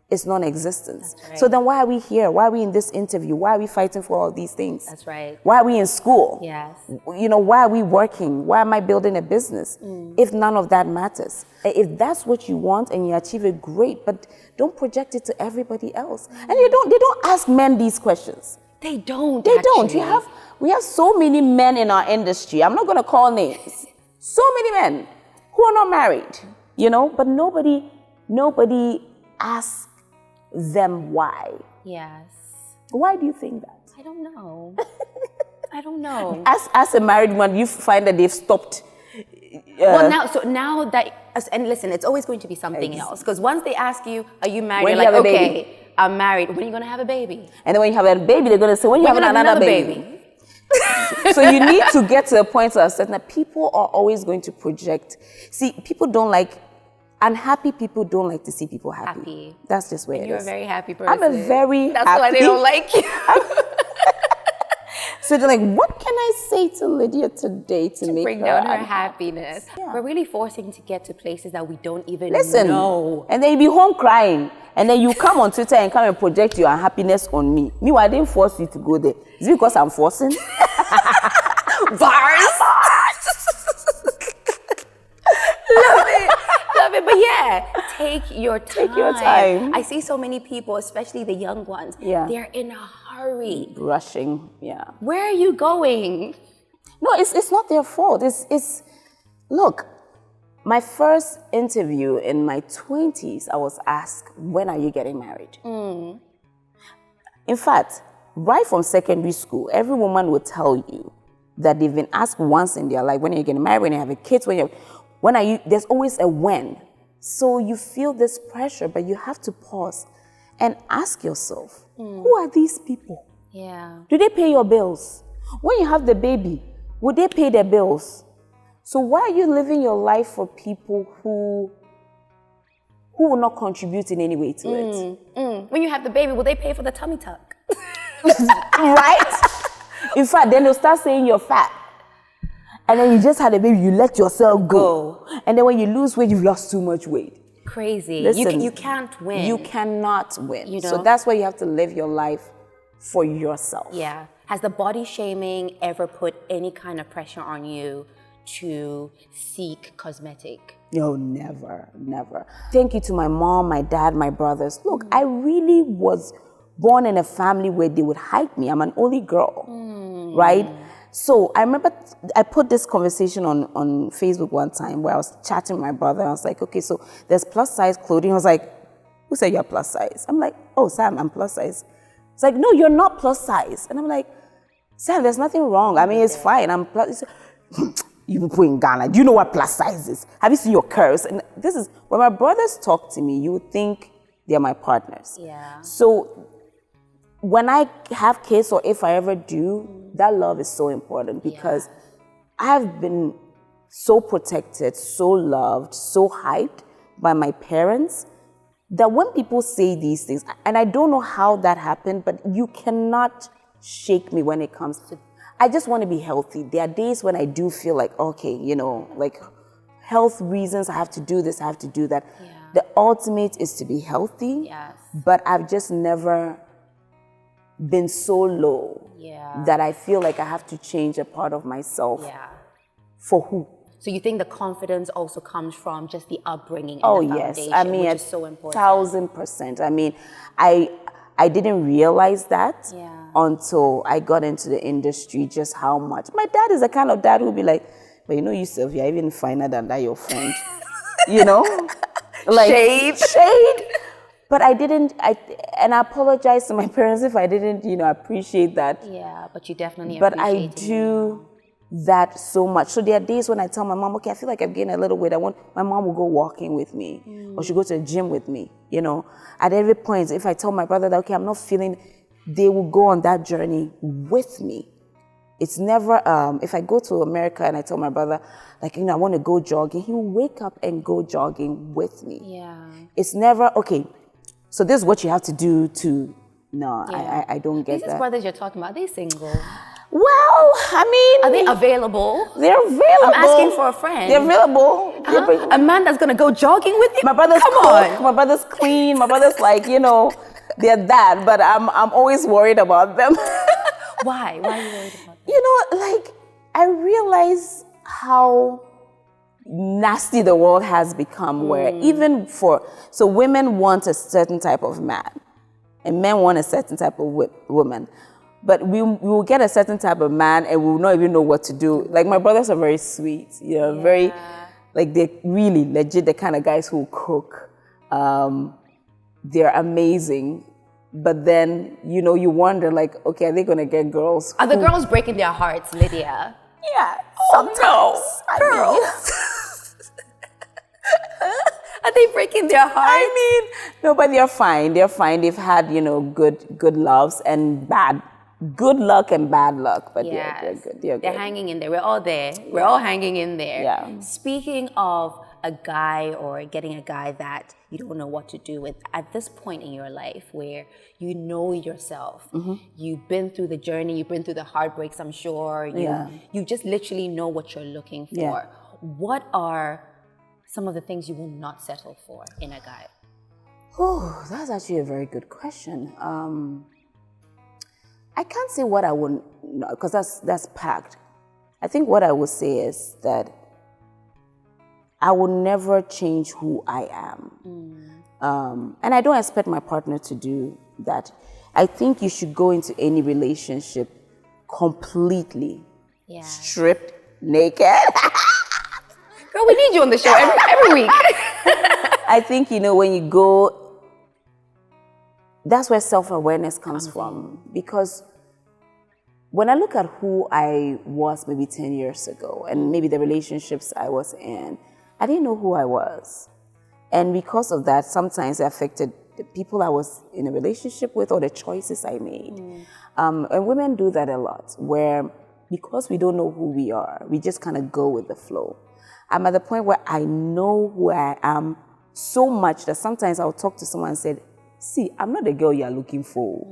Speaker 1: is non-existent.
Speaker 3: Right.
Speaker 1: So then why are we here? Why are we in this interview? Why are we fighting for all these things?
Speaker 3: That's right.
Speaker 1: Why are we in school?
Speaker 3: Yes.
Speaker 1: You know, why are we working? Why am I building a business? If none of that matters. If that's what you want and you achieve it, great, but don't project it to everybody else. And they don't ask men these questions.
Speaker 3: They don't.
Speaker 1: They don't. We have so many men in our industry. I'm not going to call names. So many men who are not married, you know, but nobody asks then why?
Speaker 3: Yes.
Speaker 1: Why do you think that?
Speaker 3: I don't know. I don't know.
Speaker 1: As a married one, you find that they've stopped.
Speaker 3: Well, now that, and listen, it's always going to be something else. Because once they ask you, are you married?
Speaker 1: When
Speaker 3: You're
Speaker 1: you
Speaker 3: like,
Speaker 1: have a
Speaker 3: okay,
Speaker 1: baby.
Speaker 3: I'm married. When are you going to have a baby?
Speaker 1: And then when you have a baby, they're going to say, when you have another baby. So you need to get to a point to accept that people are always going to project. See, people don't like, unhappy people don't like to see people happy. That's just where it is.
Speaker 3: You're a very happy person.
Speaker 1: I'm a very
Speaker 3: That's
Speaker 1: happy.
Speaker 3: why they don't like you.
Speaker 1: So they're like, what can I say to Lydia today to make
Speaker 3: bring
Speaker 1: her
Speaker 3: down her
Speaker 1: unhappy?
Speaker 3: happiness.
Speaker 1: Yeah.
Speaker 3: We're really forcing to get to places that we don't even
Speaker 1: Listen,
Speaker 3: know.
Speaker 1: and then you be home crying, and then you come on Twitter and come and project your unhappiness on me. Meanwhile, I didn't force you to go there. Is it because I'm forcing?
Speaker 3: Bars. Love it. But yeah, take your time.
Speaker 1: Take your time.
Speaker 3: I see so many people, especially the young ones.
Speaker 1: Yeah.
Speaker 3: They're in a hurry.
Speaker 1: Rushing, yeah.
Speaker 3: Where are you going?
Speaker 1: No, it's not their fault. It's look, my first interview in my 20s, I was asked, when are you getting married? In fact, right from secondary school, every woman will tell you that they've been asked once in their life, when are you getting married, when you have a kid, when are you, there's always a when. So you feel this pressure, but you have to pause and ask yourself, who are these people?
Speaker 3: Yeah.
Speaker 1: Do they pay your bills? When you have the baby, would they pay their bills? So why are you living your life for people who will not contribute in any way to it?
Speaker 3: When you have the baby, will they pay for the tummy tuck?
Speaker 1: Right? In fact, then they'll start saying you're fat. And then you just had a baby, you let yourself go. And then when you lose weight, you've lost too much weight.
Speaker 3: Crazy.
Speaker 1: Listen,
Speaker 3: you can't win.
Speaker 1: You cannot win.
Speaker 3: You know?
Speaker 1: So that's why you have to live your life for yourself.
Speaker 3: Yeah. Has the body shaming ever put any kind of pressure on you to seek cosmetic?
Speaker 1: No, never, never. Thank you to my mom, my dad, my brothers. Look, I really was born in a family where they would hide me. I'm an only girl, right? So I remember I put this conversation on Facebook one time where I was chatting with my brother. And I was like, okay, so there's plus size clothing. I was like, who said you're plus size? I'm like, oh, Sam, I'm plus size. It's like, no, you're not plus size. And I'm like, Sam, there's nothing wrong. I mean, it's fine. I'm plus. You people in Ghana, do you know what plus size is? Have you seen your curves? And this is, when my brothers talk to me, you would think they're my partners.
Speaker 3: Yeah.
Speaker 1: So when I have kids, or if I ever do, that love is so important because I've been so protected, so loved, so hyped by my parents that when people say these things, and I don't know how that happened, but you cannot shake me when it comes to, I just want to be healthy. There are days when I do feel like, okay, you know, like health reasons, I have to do this, I have to do that.
Speaker 3: Yeah.
Speaker 1: The ultimate is to be healthy,
Speaker 3: Yes.
Speaker 1: but I've just never been so low that I feel like I have to change a part of myself.
Speaker 3: Yeah.
Speaker 1: For who?
Speaker 3: So you think the confidence also comes from just the upbringing and
Speaker 1: Oh,
Speaker 3: the
Speaker 1: yes.
Speaker 3: foundation,
Speaker 1: I mean,
Speaker 3: which is so important.
Speaker 1: 1,000%. I mean, I didn't realize that until I got into the industry, just how much. My dad is the kind of dad who'll be like, but you know yourself, you're even finer than that, your friend. You know? Like, Shade. But I didn't, and I apologize to my parents if I didn't, you know, appreciate that.
Speaker 3: Yeah, but you definitely
Speaker 1: But I
Speaker 3: appreciate it.
Speaker 1: do that so much. So there are days when I tell my mom, okay, I feel like I've gained a little weight. My mom will go walking with me, or she'll go to the gym with me, you know. At every point, if I tell my brother that, okay, I'm not feeling, they will go on that journey with me. It's never, if I go to America and I tell my brother, like, you know, I want to go jogging, he will wake up and go jogging with me.
Speaker 3: Yeah.
Speaker 1: It's never, okay, so this is what you have to do to, no, I don't get
Speaker 3: These
Speaker 1: that.
Speaker 3: brothers you're talking about, are they single?
Speaker 1: Well, I mean,
Speaker 3: Are they available?
Speaker 1: they're available.
Speaker 3: I'm asking for a friend.
Speaker 1: They're available.
Speaker 3: A man that's gonna go jogging with you?
Speaker 1: My brother's
Speaker 3: Come
Speaker 1: cook,
Speaker 3: on.
Speaker 1: my brother's clean, my brother's like, you know, they're that, but I'm always worried about them.
Speaker 3: Why? Why are you worried about that?
Speaker 1: You know, like, I realize how nasty the world has become, where even so women want a certain type of man, and men want a certain type of woman. But we will get a certain type of man and we will not even know what to do. Like, my brothers are very sweet, you know, very, like, they're really legit the kind of guys who will cook. they're amazing, but then, you know, you wonder like, okay, are they going to get girls?
Speaker 3: Are the girls breaking their hearts, Lydia?
Speaker 1: Yeah,
Speaker 3: Sometimes.
Speaker 1: I mean,
Speaker 3: Girls. Are they breaking their hearts?
Speaker 1: I mean, no, but they're fine. They're fine. They've had, you know, good loves and good luck and bad luck, but they're good. They're good.
Speaker 3: Hanging in there. We're all there. We're all hanging in there.
Speaker 1: Yeah.
Speaker 3: Speaking of a guy or getting a guy that you don't know what to do with, at this point in your life where you know yourself, you've been through the journey, you've been through the heartbreaks, I'm sure. You just literally know what you're looking for.
Speaker 1: Yeah.
Speaker 3: What are some of the things you will not settle for in a guy?
Speaker 1: Oh, that's actually a very good question. I can't say what I wouldn't, because that's packed. I think what I would say is that I will never change who I am. And I don't expect my partner to do that. I think you should go into any relationship completely stripped, naked.
Speaker 3: Girl, we need you on the show every week.
Speaker 1: I think, you know, when you go, that's where self-awareness comes from. Because when I look at who I was maybe 10 years ago and maybe the relationships I was in, I didn't know who I was. And because of that, sometimes it affected the people I was in a relationship with or the choices I made. And women do that a lot, where because we don't know who we are, we just kind of go with the flow. I'm at the point where I know who I am so much that sometimes I'll talk to someone and say, see, I'm not the girl you're looking for,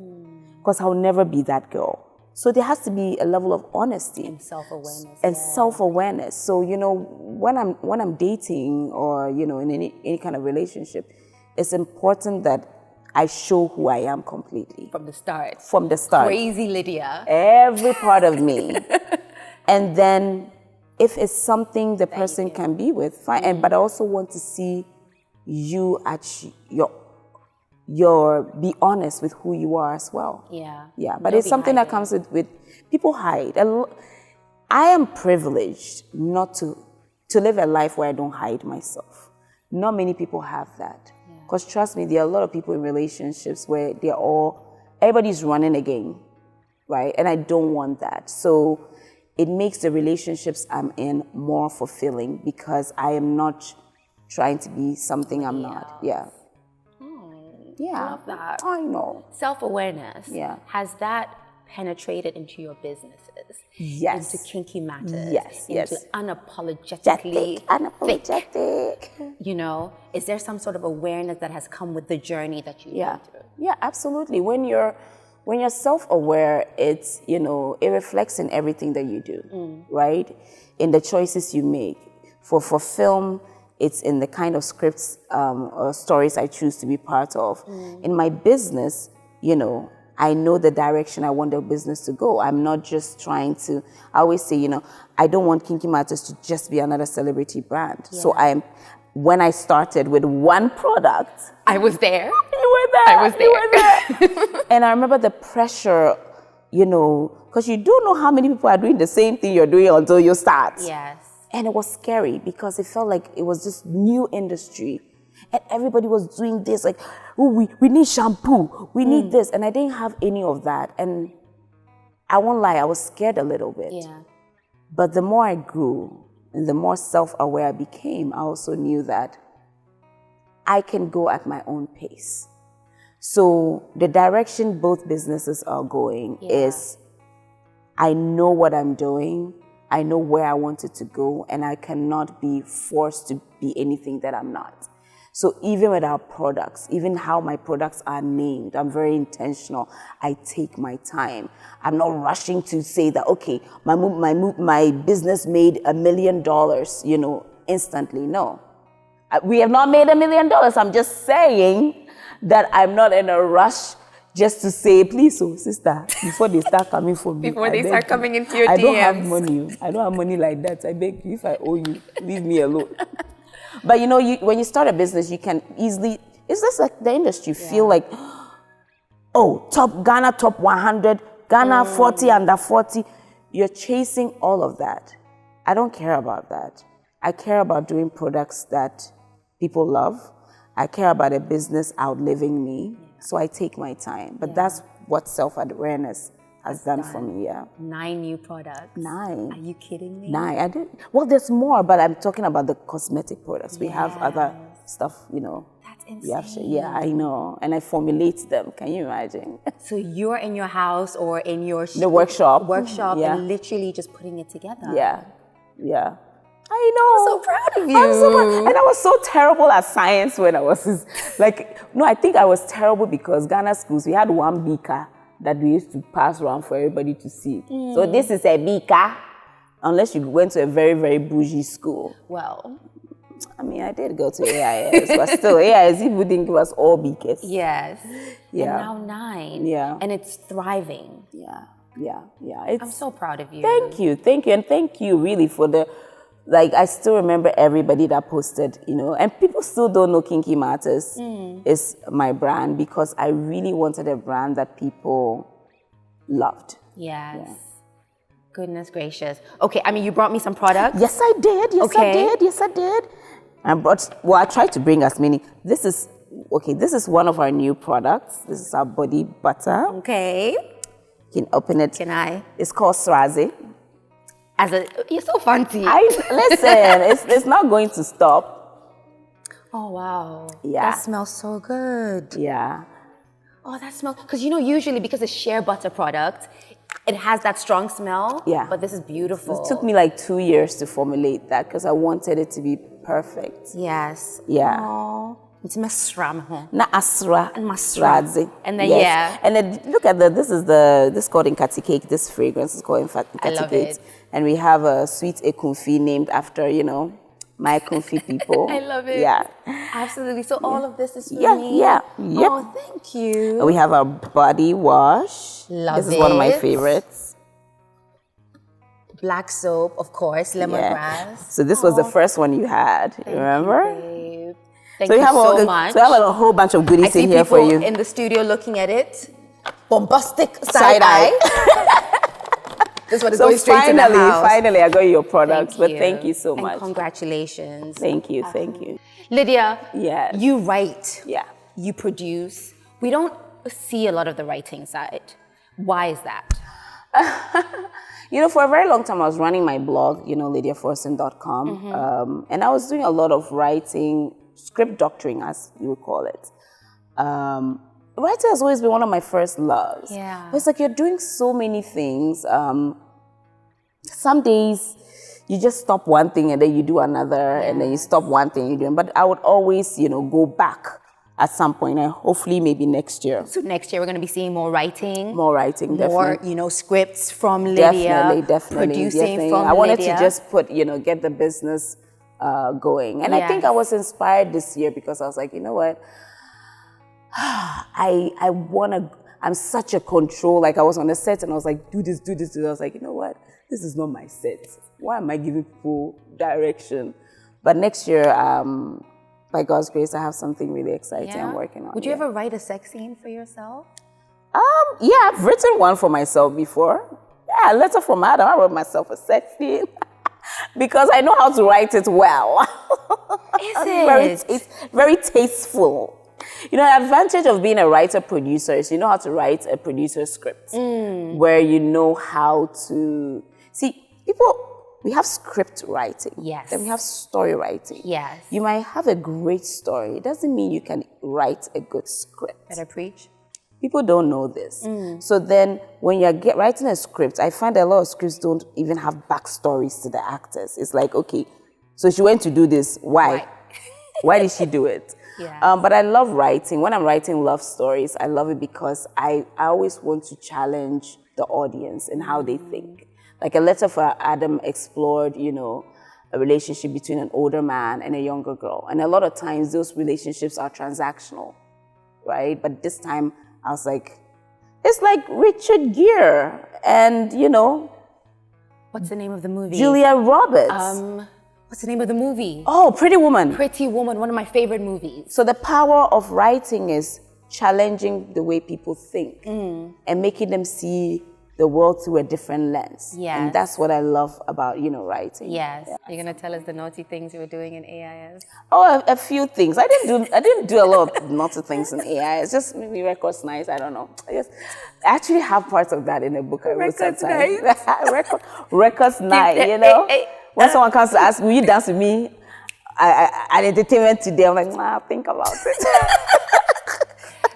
Speaker 1: because I'll never be that girl. So there has to be a level of honesty
Speaker 3: and self-awareness.
Speaker 1: And self-awareness. So, you know, when I'm dating or, you know, in any kind of relationship, it's important that I show who I am completely.
Speaker 3: From the start.
Speaker 1: From the start.
Speaker 3: Crazy Lydia.
Speaker 1: Every part of me. And then if it's something the person can be with, fine. But I also want to see you at be honest with who you are as well. Yeah. But it's something that comes with people hide. I am privileged not to live a life where I don't hide myself. Not many people have that. Because trust me, there are a lot of people in relationships where everybody's running a game, right? And I don't want that. So it makes the relationships I'm in more fulfilling because I am not trying to be something I'm not. Yeah.
Speaker 3: Love that.
Speaker 1: I know.
Speaker 3: Self-awareness.
Speaker 1: Yeah.
Speaker 3: Has that penetrated into your businesses?
Speaker 1: Yes.
Speaker 3: Into kinky matters?
Speaker 1: Yes.
Speaker 3: Into unapologetically
Speaker 1: unapologetic.
Speaker 3: thick? You know, is there some sort of awareness that has come with the journey that you went through?
Speaker 1: Yeah, absolutely. When you're self-aware, it's, you know, it reflects in everything that you do, right? In the choices you make. For film, it's in the kind of scripts or stories I choose to be part of. In my business, you know, I know the direction I want the business to go. I'm not just trying to, I always say, you know, I don't want Kinky Matters to just be another celebrity brand. Yeah. So when I started with one product.
Speaker 3: I was there.
Speaker 1: You were there.
Speaker 3: I was there.
Speaker 1: You were there. And I remember the pressure, you know, because you don't know how many people are doing the same thing you're doing until you start.
Speaker 3: Yes.
Speaker 1: And it was scary because it felt like it was this new industry. And everybody was doing this, like, oh, we need shampoo, we need this. And I didn't have any of that. And I won't lie, I was scared a little bit.
Speaker 3: Yeah.
Speaker 1: But the more I grew and the more self-aware I became, I also knew that I can go at my own pace. So the direction both businesses are going is I know what I'm doing. I know where I want it to go, and I cannot be forced to be anything that I'm not. So even with our products, even how my products are named, I'm very intentional. I take my time. I'm not rushing to say that, okay, my business made $1 million, you know, instantly. No. We have not made $1 million. I'm just saying that I'm not in a rush just to say, please, oh, sister, before they start coming for me.
Speaker 3: Before they start coming into your DMs.
Speaker 1: I don't have money. I don't have money like that. I beg you, if I owe you, leave me alone. But you know, when you start a business, you can easily, it's just like the industry, feel like, oh, Ghana top 100, Ghana 40 under 40. You're chasing all of that. I don't care about that. I care about doing products that people love. I care about a business outliving me, so I take my time. But that's what self-awareness has done for me,
Speaker 3: 9 new products.
Speaker 1: 9.
Speaker 3: Are you kidding me?
Speaker 1: 9. I did. Well, there's more, but I'm talking about the cosmetic products. We have other stuff,
Speaker 3: That's insane.
Speaker 1: We have, I know. And I formulate them. Can you imagine?
Speaker 3: So you're in your house or in your
Speaker 1: The workshop.
Speaker 3: and literally just putting it together.
Speaker 1: Yeah. I know.
Speaker 3: I'm so proud of you.
Speaker 1: I'm so proud. And I was so terrible at science when I was I think I was terrible because Ghana schools, we had one beaker that we used to pass around for everybody to see. So this is a beaker, unless you went to a very, very bougie school.
Speaker 3: Well,
Speaker 1: I mean, I did go to AIS, but still, AIS, people didn't give us all beakers.
Speaker 3: yes.
Speaker 1: Yeah.
Speaker 3: And now 9.
Speaker 1: Yeah.
Speaker 3: And it's thriving.
Speaker 1: Yeah.
Speaker 3: I'm so proud of you.
Speaker 1: Thank you. And thank you really for I still remember everybody that posted, and people still don't know Kinky Matters is my brand because I really wanted a brand that people loved.
Speaker 3: Yes. Yeah. Goodness gracious. Okay, I mean, you brought me some products.
Speaker 1: Yes, I did. Yes, I did. I tried to bring as many. This is one of our new products. This is our body butter.
Speaker 3: Okay.
Speaker 1: You can open it.
Speaker 3: Can I?
Speaker 1: It's called Swazi.
Speaker 3: You're so fancy.
Speaker 1: Listen, it's not going to stop.
Speaker 3: Oh, wow.
Speaker 1: Yeah.
Speaker 3: That smells so good.
Speaker 1: Yeah.
Speaker 3: Oh, that smells, because usually because it's shea butter product, it has that strong smell.
Speaker 1: Yeah.
Speaker 3: But this is beautiful.
Speaker 1: It took me like 2 years to formulate that because I wanted it to be perfect.
Speaker 3: Yes.
Speaker 1: Yeah.
Speaker 3: Oh. It's masram.
Speaker 1: Na asra
Speaker 3: And masra. And then,
Speaker 1: And then look at this is called Nkati Cake. This fragrance is called Nkati Cake. And we have a sweet ekunfi named after, my Kunfi people.
Speaker 3: I love it.
Speaker 1: Yeah.
Speaker 3: Absolutely. So all of this is for me?
Speaker 1: Yeah.
Speaker 3: Oh, thank you.
Speaker 1: We have our body wash.
Speaker 3: Love
Speaker 1: This is one of my favorites.
Speaker 3: Black soap, of course, lemongrass.
Speaker 1: So this was the first one you had. Remember?
Speaker 3: You, Thank
Speaker 1: so
Speaker 3: you
Speaker 1: have
Speaker 3: so much.
Speaker 1: So I have a whole bunch of goodies in here for you.
Speaker 3: I see people in the studio looking at it. Bombastic side eye. This one is going straight to the house.
Speaker 1: Finally, I got your products.
Speaker 3: Thank you.
Speaker 1: But thank you so much.
Speaker 3: And congratulations.
Speaker 1: Thank you.
Speaker 3: Lydia,
Speaker 1: yes.
Speaker 3: You write.
Speaker 1: Yeah.
Speaker 3: You produce. We don't see a lot of the writing side. Why is that?
Speaker 1: For a very long time, I was running my blog, lydiaforson.com. And I was doing a lot of writing, script doctoring, as you would call it. Writing has always been one of my first loves.
Speaker 3: Yeah.
Speaker 1: But it's like you're doing so many things. Some days you just stop one thing and then you do another, and then you stop one thing you do. But I would always, go back at some point, and hopefully maybe next year.
Speaker 3: So next year we're going to be seeing more writing.
Speaker 1: More writing, definitely.
Speaker 3: More, scripts from Lydia.
Speaker 1: Definitely.
Speaker 3: Producing from Lydia.
Speaker 1: I wanted to just get the business going. And I think I was inspired this year because I was like, you know what? I'm such a control. Like I was on the set and I was like, do this. I was like, you know what? This is not my set. Why am I giving people direction? But next year, by God's grace, I have something really exciting I'm working on.
Speaker 3: Would you ever write a sex scene for yourself?
Speaker 1: Yeah, I've written one for myself before. Yeah, a letter from Adam. I wrote myself a sex scene because I know how to write it well. It's very tasteful. The advantage of being a writer-producer is you know how to write a producer script where you know how to... See, we have script writing.
Speaker 3: Yes.
Speaker 1: Then we have story writing.
Speaker 3: Yes.
Speaker 1: You might have a great story. It doesn't mean you can write a good script.
Speaker 3: Better preach.
Speaker 1: People don't know this. So then when you're writing a script, I find a lot of scripts don't even have backstories to the actors. It's like, okay, so she went to do this. Why? Why did she do it?
Speaker 3: Yeah.
Speaker 1: But I love writing. When I'm writing love stories, I love it because I always want to challenge the audience and how they think. Like A Letter for Adam explored, a relationship between an older man and a younger girl. And a lot of times those relationships are transactional, right? But this time I was like, it's like Richard Gere and,
Speaker 3: What's the name of the movie?
Speaker 1: Julia Roberts.
Speaker 3: What's the name of the movie?
Speaker 1: Oh, Pretty Woman.
Speaker 3: Pretty Woman, one of my favorite movies.
Speaker 1: So the power of writing is challenging the way people think and making them see the world through a different lens.
Speaker 3: Yes.
Speaker 1: And that's what I love about, writing.
Speaker 3: Yes. You're gonna tell us the naughty things you were doing in AIS?
Speaker 1: Oh, a few things. I didn't do a lot of naughty things in AIS. Just maybe records nice. I don't know. I actually have parts of that in a book I wrote sometimes. Records night. When someone comes to ask, will you dance with me at entertainment today? I'm like, think about it.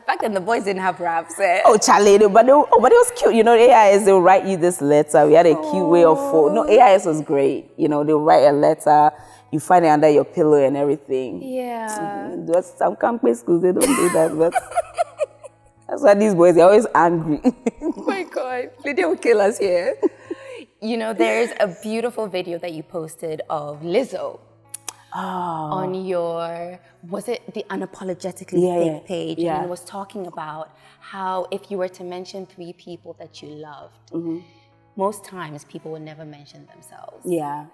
Speaker 3: Back then, the boys didn't have raps.
Speaker 1: Oh, Charlie, but it was cute. AIS, they'll write you this letter. We had a cute way of AIS was great. They'll write a letter. You find it under your pillow and everything.
Speaker 3: Yeah.
Speaker 1: Some campus schools, they don't do that, but that's why these boys, they're always angry.
Speaker 3: Oh my God, Lydia will kill us here. There's a beautiful video that you posted of Lizzo. On your, was it the unapologeThick page?
Speaker 1: Yeah.
Speaker 3: And it was talking about how if you were to mention 3 people that you loved, most times people would never mention themselves.
Speaker 1: Yeah.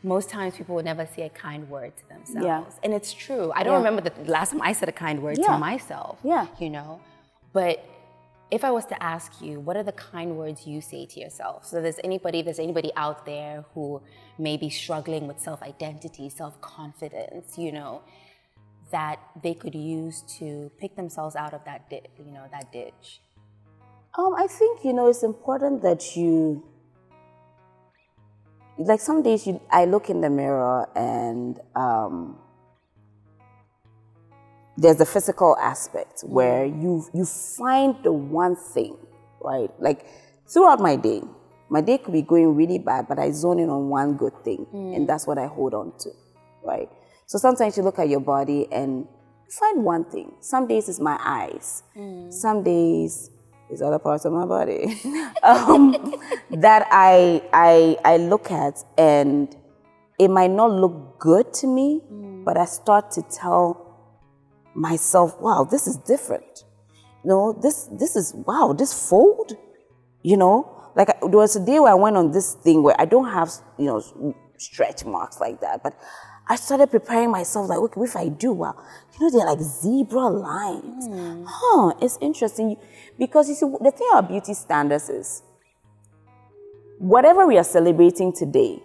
Speaker 3: Most times people would never say a kind word to themselves.
Speaker 1: Yeah.
Speaker 3: And it's true. I don't remember the last time I said a kind word to myself.
Speaker 1: Yeah.
Speaker 3: But if I was to ask you, what are the kind words you say to yourself? So there's anybody out there who may be struggling with self-identity, self-confidence, that they could use to pick themselves out of that ditch?
Speaker 1: I think, it's important that you, like some days I look in the mirror and there's the physical aspect where you find the one thing, right? Like throughout my day could be going really bad, but I zone in on one good thing, and that's what I hold on to, right? So sometimes you look at your body and find one thing. Some days it's my eyes. Some days it's other parts of my body that I look at, and it might not look good to me, but I start to tell myself, wow, this is different. This is, wow, this fold, like there was a day where I went on this thing where I don't have, stretch marks like that, but I started preparing myself like, okay, if I do, wow, they're like zebra lines. It's interesting because you see, the thing about beauty standards is whatever we are celebrating today,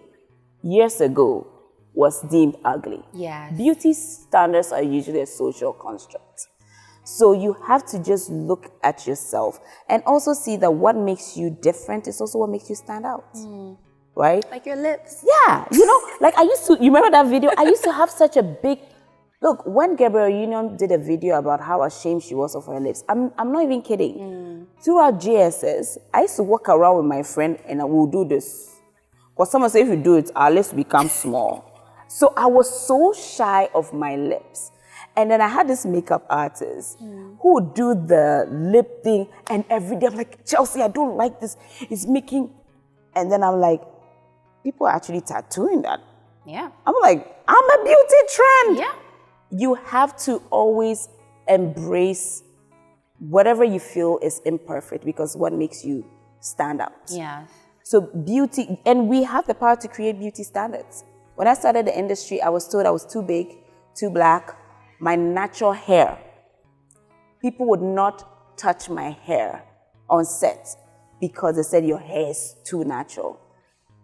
Speaker 1: years ago, was deemed ugly.
Speaker 3: Yes.
Speaker 1: Beauty standards are usually a social construct. So you have to just look at yourself and also see that what makes you different is also what makes you stand out. Right?
Speaker 3: Like your lips.
Speaker 1: Yeah. Like you remember that video? I used to have such a big, look, when Gabrielle Union did a video about how ashamed she was of her lips, I'm not even kidding. Throughout JSS, I used to walk around with my friend and I would do this. Because someone said if you do it, our lips become small. So I was so shy of my lips. And then I had this makeup artist who would do the lip thing, and every day I'm like, Chelsea, I don't like this. It's making... And then I'm like, people are actually tattooing that.
Speaker 3: Yeah.
Speaker 1: I'm like, I'm a beauty trend.
Speaker 3: Yeah.
Speaker 1: You have to always embrace whatever you feel is imperfect, because what makes you stand out.
Speaker 3: Yeah.
Speaker 1: So beauty, and we have the power to create beauty standards. When I started the industry, I was told I was too big, too black, my natural hair. People would not touch my hair on set because they said your hair is too natural.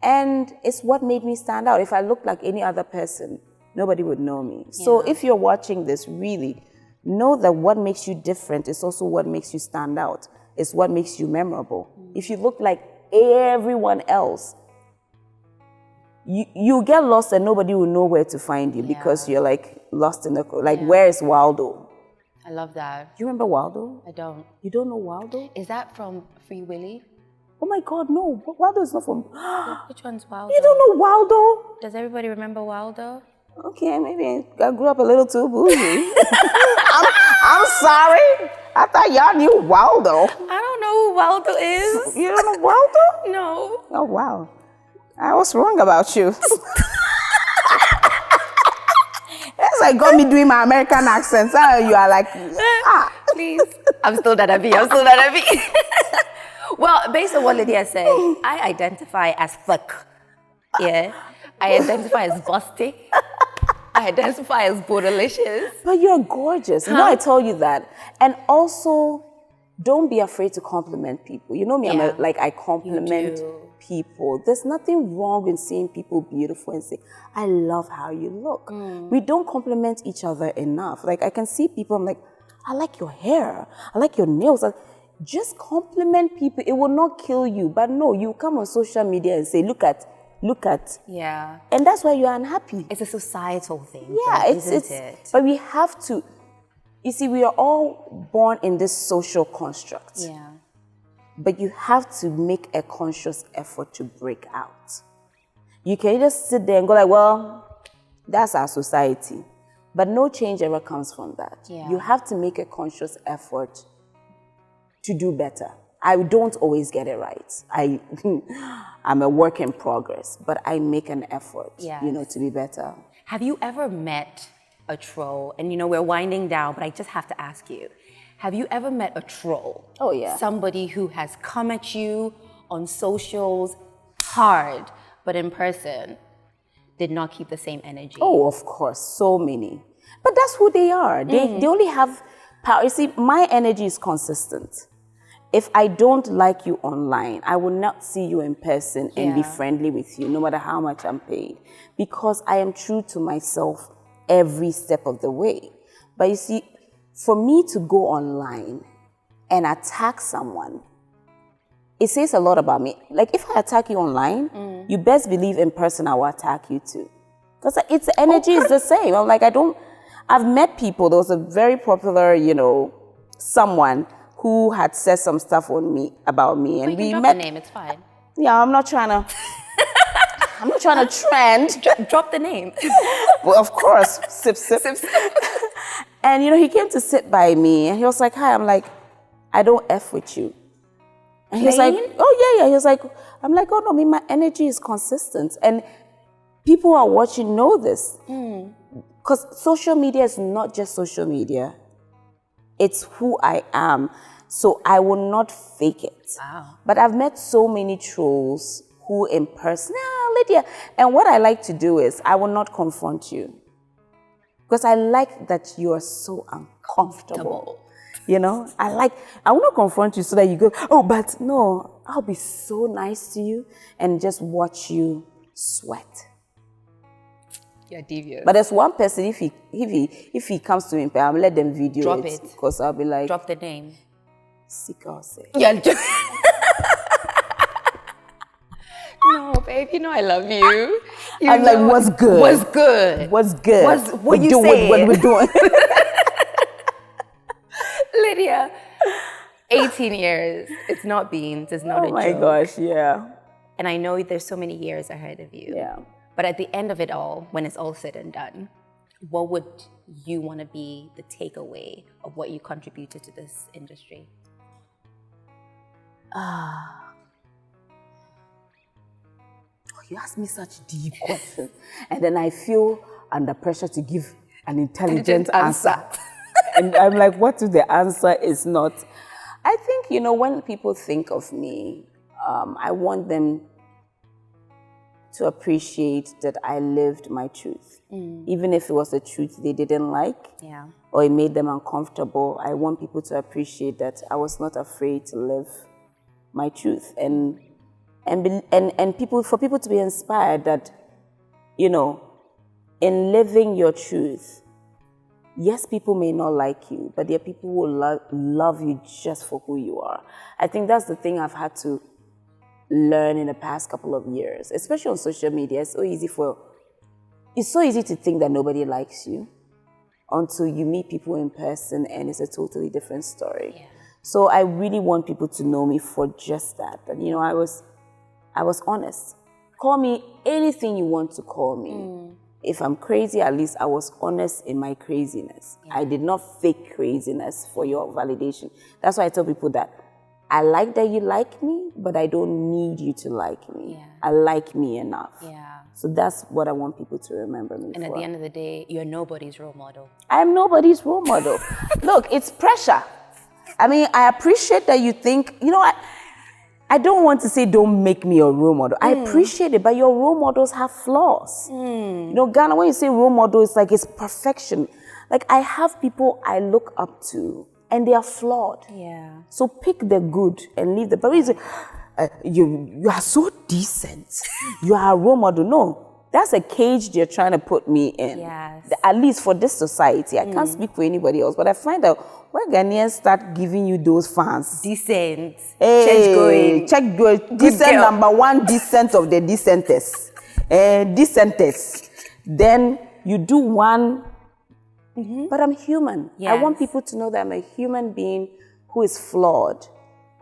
Speaker 1: And it's what made me stand out. If I looked like any other person, nobody would know me. Yeah. So if you're watching this, really, know that what makes you different is also what makes you stand out. It's what makes you memorable. If you look like everyone else, you get lost and nobody will know where to find you because you're like lost in the, where is Waldo?
Speaker 3: I love that.
Speaker 1: Do you remember Waldo?
Speaker 3: I don't.
Speaker 1: You don't know Waldo?
Speaker 3: Is that from Free Willy?
Speaker 1: Oh my God, no. Waldo is not from...
Speaker 3: Which one's Waldo?
Speaker 1: You don't know Waldo?
Speaker 3: Does everybody remember Waldo?
Speaker 1: Okay, maybe I grew up a little too bougie. I'm sorry. I thought y'all knew Waldo.
Speaker 3: I don't know who Waldo is.
Speaker 1: You don't know Waldo?
Speaker 3: No.
Speaker 1: Oh, wow. I was wrong about you. That's like got me doing my American accent. You are like,
Speaker 3: Please. I'm still that heavy. Well, based on what Lydia said, I identify as thick. Yeah. I identify as busty. I identify as bootylicious.
Speaker 1: But you're gorgeous. I told you that. And also, don't be afraid to compliment people. You know me,
Speaker 3: Yeah.
Speaker 1: I compliment people. There's nothing wrong with seeing people beautiful and say, I love how you look. We don't compliment each other enough. Like, I can see people, I'm like, I like your hair. I like your nails. Just compliment people. It will not kill you. But no, you come on social media and say, look at.
Speaker 3: Yeah.
Speaker 1: And that's why you're unhappy.
Speaker 3: It's a societal thing.
Speaker 1: Yeah,
Speaker 3: though,
Speaker 1: it's
Speaker 3: isn't it?
Speaker 1: But we have to, you see, we are all born in this social construct.
Speaker 3: Yeah.
Speaker 1: But you have to make a conscious effort to break out. You can just sit there and go like, well, that's our society. But no change ever comes from that.
Speaker 3: Yeah.
Speaker 1: You have to make a conscious effort to do better. I don't always get it right. I'm a work in progress, but I make an effort,
Speaker 3: Yes.
Speaker 1: to be better.
Speaker 3: Have you ever met a troll? And we're winding down, but I just have to ask you. Have you ever met a troll?
Speaker 1: Oh, yeah.
Speaker 3: Somebody who has come at you on socials hard, but in person did not keep the same energy.
Speaker 1: Oh, of course, so many. But that's who they are. They only have power. You see, my energy is consistent. If I don't like you online, I will not see you in person and be friendly with you, no matter how much I'm paid, because I am true to myself every step of the way. But you see, for me to go online and attack someone, it says a lot about me. Like, if I attack you online, you best believe in person I will attack you too. Because it's the energy is the same. I'm like, I've met people. There was a very popular, someone who had said some stuff about me. And
Speaker 3: we
Speaker 1: met.
Speaker 3: Drop the name, it's fine.
Speaker 1: Yeah, I'm not trying to trend.
Speaker 3: Drop the name.
Speaker 1: Well, of course, sip. And, he came to sit by me and he was like, hi. I'm like, I don't F with you. And he was like, oh, yeah. He was like, I'm like, oh, no, my energy is consistent. And people who are watching know this. Because social media is not just social media. It's who I am. So I will not fake it.
Speaker 3: Wow.
Speaker 1: But I've met so many trolls who in person, Lydia. And what I like to do is I will not confront you. Because I like that you are so uncomfortable. I will not confront you so that you go, oh, but no, I'll be so nice to you and just watch you sweat.
Speaker 3: You're devious.
Speaker 1: But there's one person, if he comes to me, I'll let them video
Speaker 3: Drop
Speaker 1: it.
Speaker 3: it.
Speaker 1: Because I'll be like,
Speaker 3: Drop the name.
Speaker 1: Sika Osei.
Speaker 3: Yeah. No, babe, I love you.
Speaker 1: I'm like, what's good?
Speaker 3: What's good?
Speaker 1: What's good?
Speaker 3: What you saying?
Speaker 1: What we're doing.
Speaker 3: Lydia, 18 years. It's not beans. It's not a joke.
Speaker 1: Oh my gosh, yeah.
Speaker 3: And I know there's so many years ahead of you.
Speaker 1: Yeah.
Speaker 3: But at the end of it all, when it's all said and done, what would you want to be the takeaway of what you contributed to this industry?
Speaker 1: You ask me such deep questions. And then I feel under pressure to give an intelligent answer. And I'm like, what if the answer is not? I think, when people think of me, I want them to appreciate that I lived my truth. Even if it was a truth they didn't like, or it made them uncomfortable, I want people to appreciate that I was not afraid to live my truth. And for people to be inspired that, in living your truth, yes, people may not like you, but there are people who will love you just for who you are. I think that's the thing I've had to learn in the past couple of years, especially on social media. It's so easy to think that nobody likes you until you meet people in person and it's a totally different story. Yeah. So I really want people to know me for just that. That I was honest. Call me anything you want to call me. If I'm crazy, at least I was honest in my craziness. Yeah. I did not fake craziness for your validation. That's why I tell people that I like that you like me, but I don't need you to like me. Yeah. I like me enough. Yeah. So that's what I want people to remember me for.
Speaker 3: And at the end of the day, you're nobody's role model.
Speaker 1: I am nobody's role model. Look, it's pressure. I mean, I appreciate that you think, I don't want to say don't make me your role model. I appreciate it, but your role models have flaws. Ghana, when you say role model, it's like it's perfection. Like I have people I look up to and they are flawed.
Speaker 3: Yeah.
Speaker 1: So pick the good and leave the bad. You are so decent. You are a role model. No. That's a cage they're trying to put me in.
Speaker 3: Yes.
Speaker 1: At least for this society. I can't speak for anybody else. But I find out when Ghanaians start giving you those fans.
Speaker 3: Decent.
Speaker 1: Hey, check going. Decent
Speaker 3: girl.
Speaker 1: number one, decent of the decentest. Decentest. Then you do one. But I'm human. I
Speaker 3: Yes.
Speaker 1: want people to know that I'm a human being who is flawed,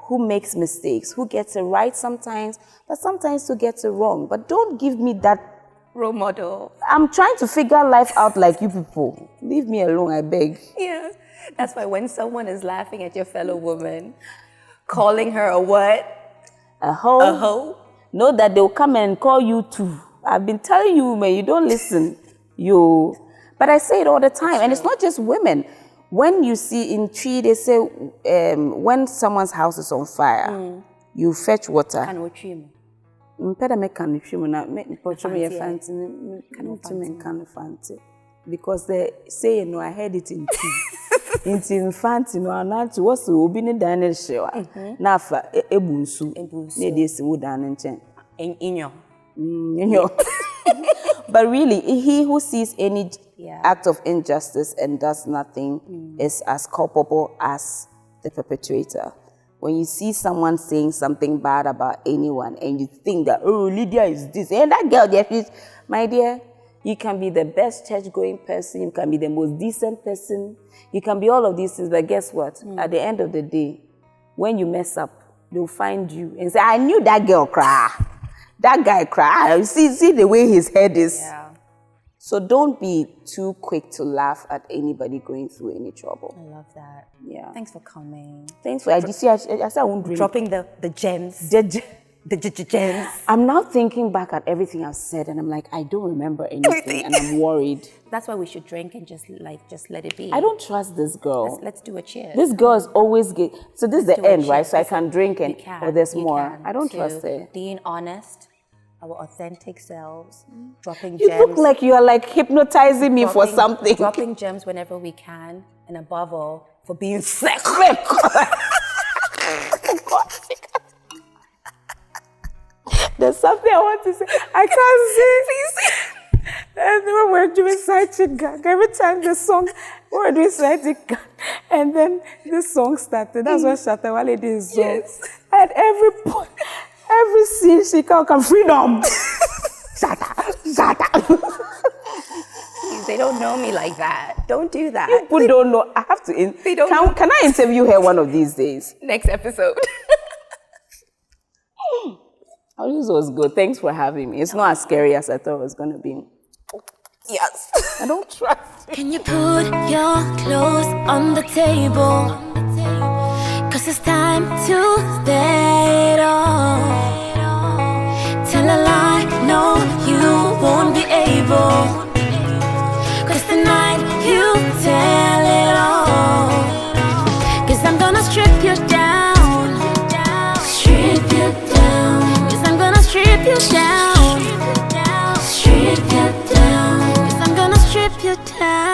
Speaker 1: who makes mistakes, who gets it right sometimes, but sometimes who gets it wrong. But don't give me that
Speaker 3: Role model.
Speaker 1: I'm trying to figure life out like you people. Leave me alone, I beg.
Speaker 3: Yeah. That's why when someone is laughing at your fellow woman, calling her a what?
Speaker 1: A hoe.
Speaker 3: A hoe?
Speaker 1: Know that they'll come and call you too. I've been telling you, man, you don't listen. But I say it all the time, and it's not just women. When you see in tree, they say when someone's house is on fire, you fetch water.
Speaker 3: And what you
Speaker 1: because they say, you know, I heard it in tea. Into infant, you know, and what's the obedient Daniel show? Nafa, ebunsu, ladies would dance
Speaker 3: in
Speaker 1: But really, he who sees any act of injustice and does nothing is as culpable as the perpetrator. When you see someone saying something bad about anyone and you think that, oh, Lydia is this, and that girl, my dear, you can be the best church-going person, you can be the most decent person, you can be all of these things, but guess what? At the end of the day, when you mess up, they'll find you and say, I knew that girl cry. That guy cry. See the way his head is.
Speaker 3: Yeah.
Speaker 1: So don't be too quick to laugh at anybody going through any trouble.
Speaker 3: I love that.
Speaker 1: Yeah.
Speaker 3: Thanks for coming.
Speaker 1: Thanks for I said I won't drink.
Speaker 3: Dropping the gems. The gems.
Speaker 1: I'm now thinking back at everything I've said and I'm like, I don't remember anything and I'm worried.
Speaker 3: That's why we should drink and just let it be.
Speaker 1: I don't trust this girl.
Speaker 3: Let's do a cheers.
Speaker 1: This girl is always gay. So this is the
Speaker 3: Do a
Speaker 1: end, right?
Speaker 3: cheers.
Speaker 1: So I can drink and or there's
Speaker 3: You
Speaker 1: more.
Speaker 3: can,
Speaker 1: I don't
Speaker 3: to
Speaker 1: trust her.
Speaker 3: Being honest, our authentic selves, dropping
Speaker 1: You
Speaker 3: gems.
Speaker 1: look like you are like hypnotizing me for something.
Speaker 3: Dropping gems whenever we can, and above all, for being sick.
Speaker 1: There's something I want to say. I can't say. Please. And when we're doing side chick gag, every time the song, we're doing side chick gag, and then this song started. That's what Shatawale did. Yes. At every point, every scene, she can come freedom. Shata.
Speaker 3: They don't know me like that. Don't do that.
Speaker 1: People don't know. I have to.
Speaker 3: They don't know.
Speaker 1: Can I interview her one of these days?
Speaker 3: Next episode.
Speaker 1: Oh, this was good. Thanks for having me. It's not as scary as I thought it was going to be.
Speaker 3: Yes.
Speaker 1: I don't trust you.
Speaker 2: Can you put your clothes on the table? 'Cause it's time to lay it all. Tell a lie, no, you won't be able. 'Cause tonight you tell it all. 'Cause I'm gonna strip you down. Strip you down. 'Cause I'm gonna strip you down. Strip you down. 'Cause I'm gonna strip you down.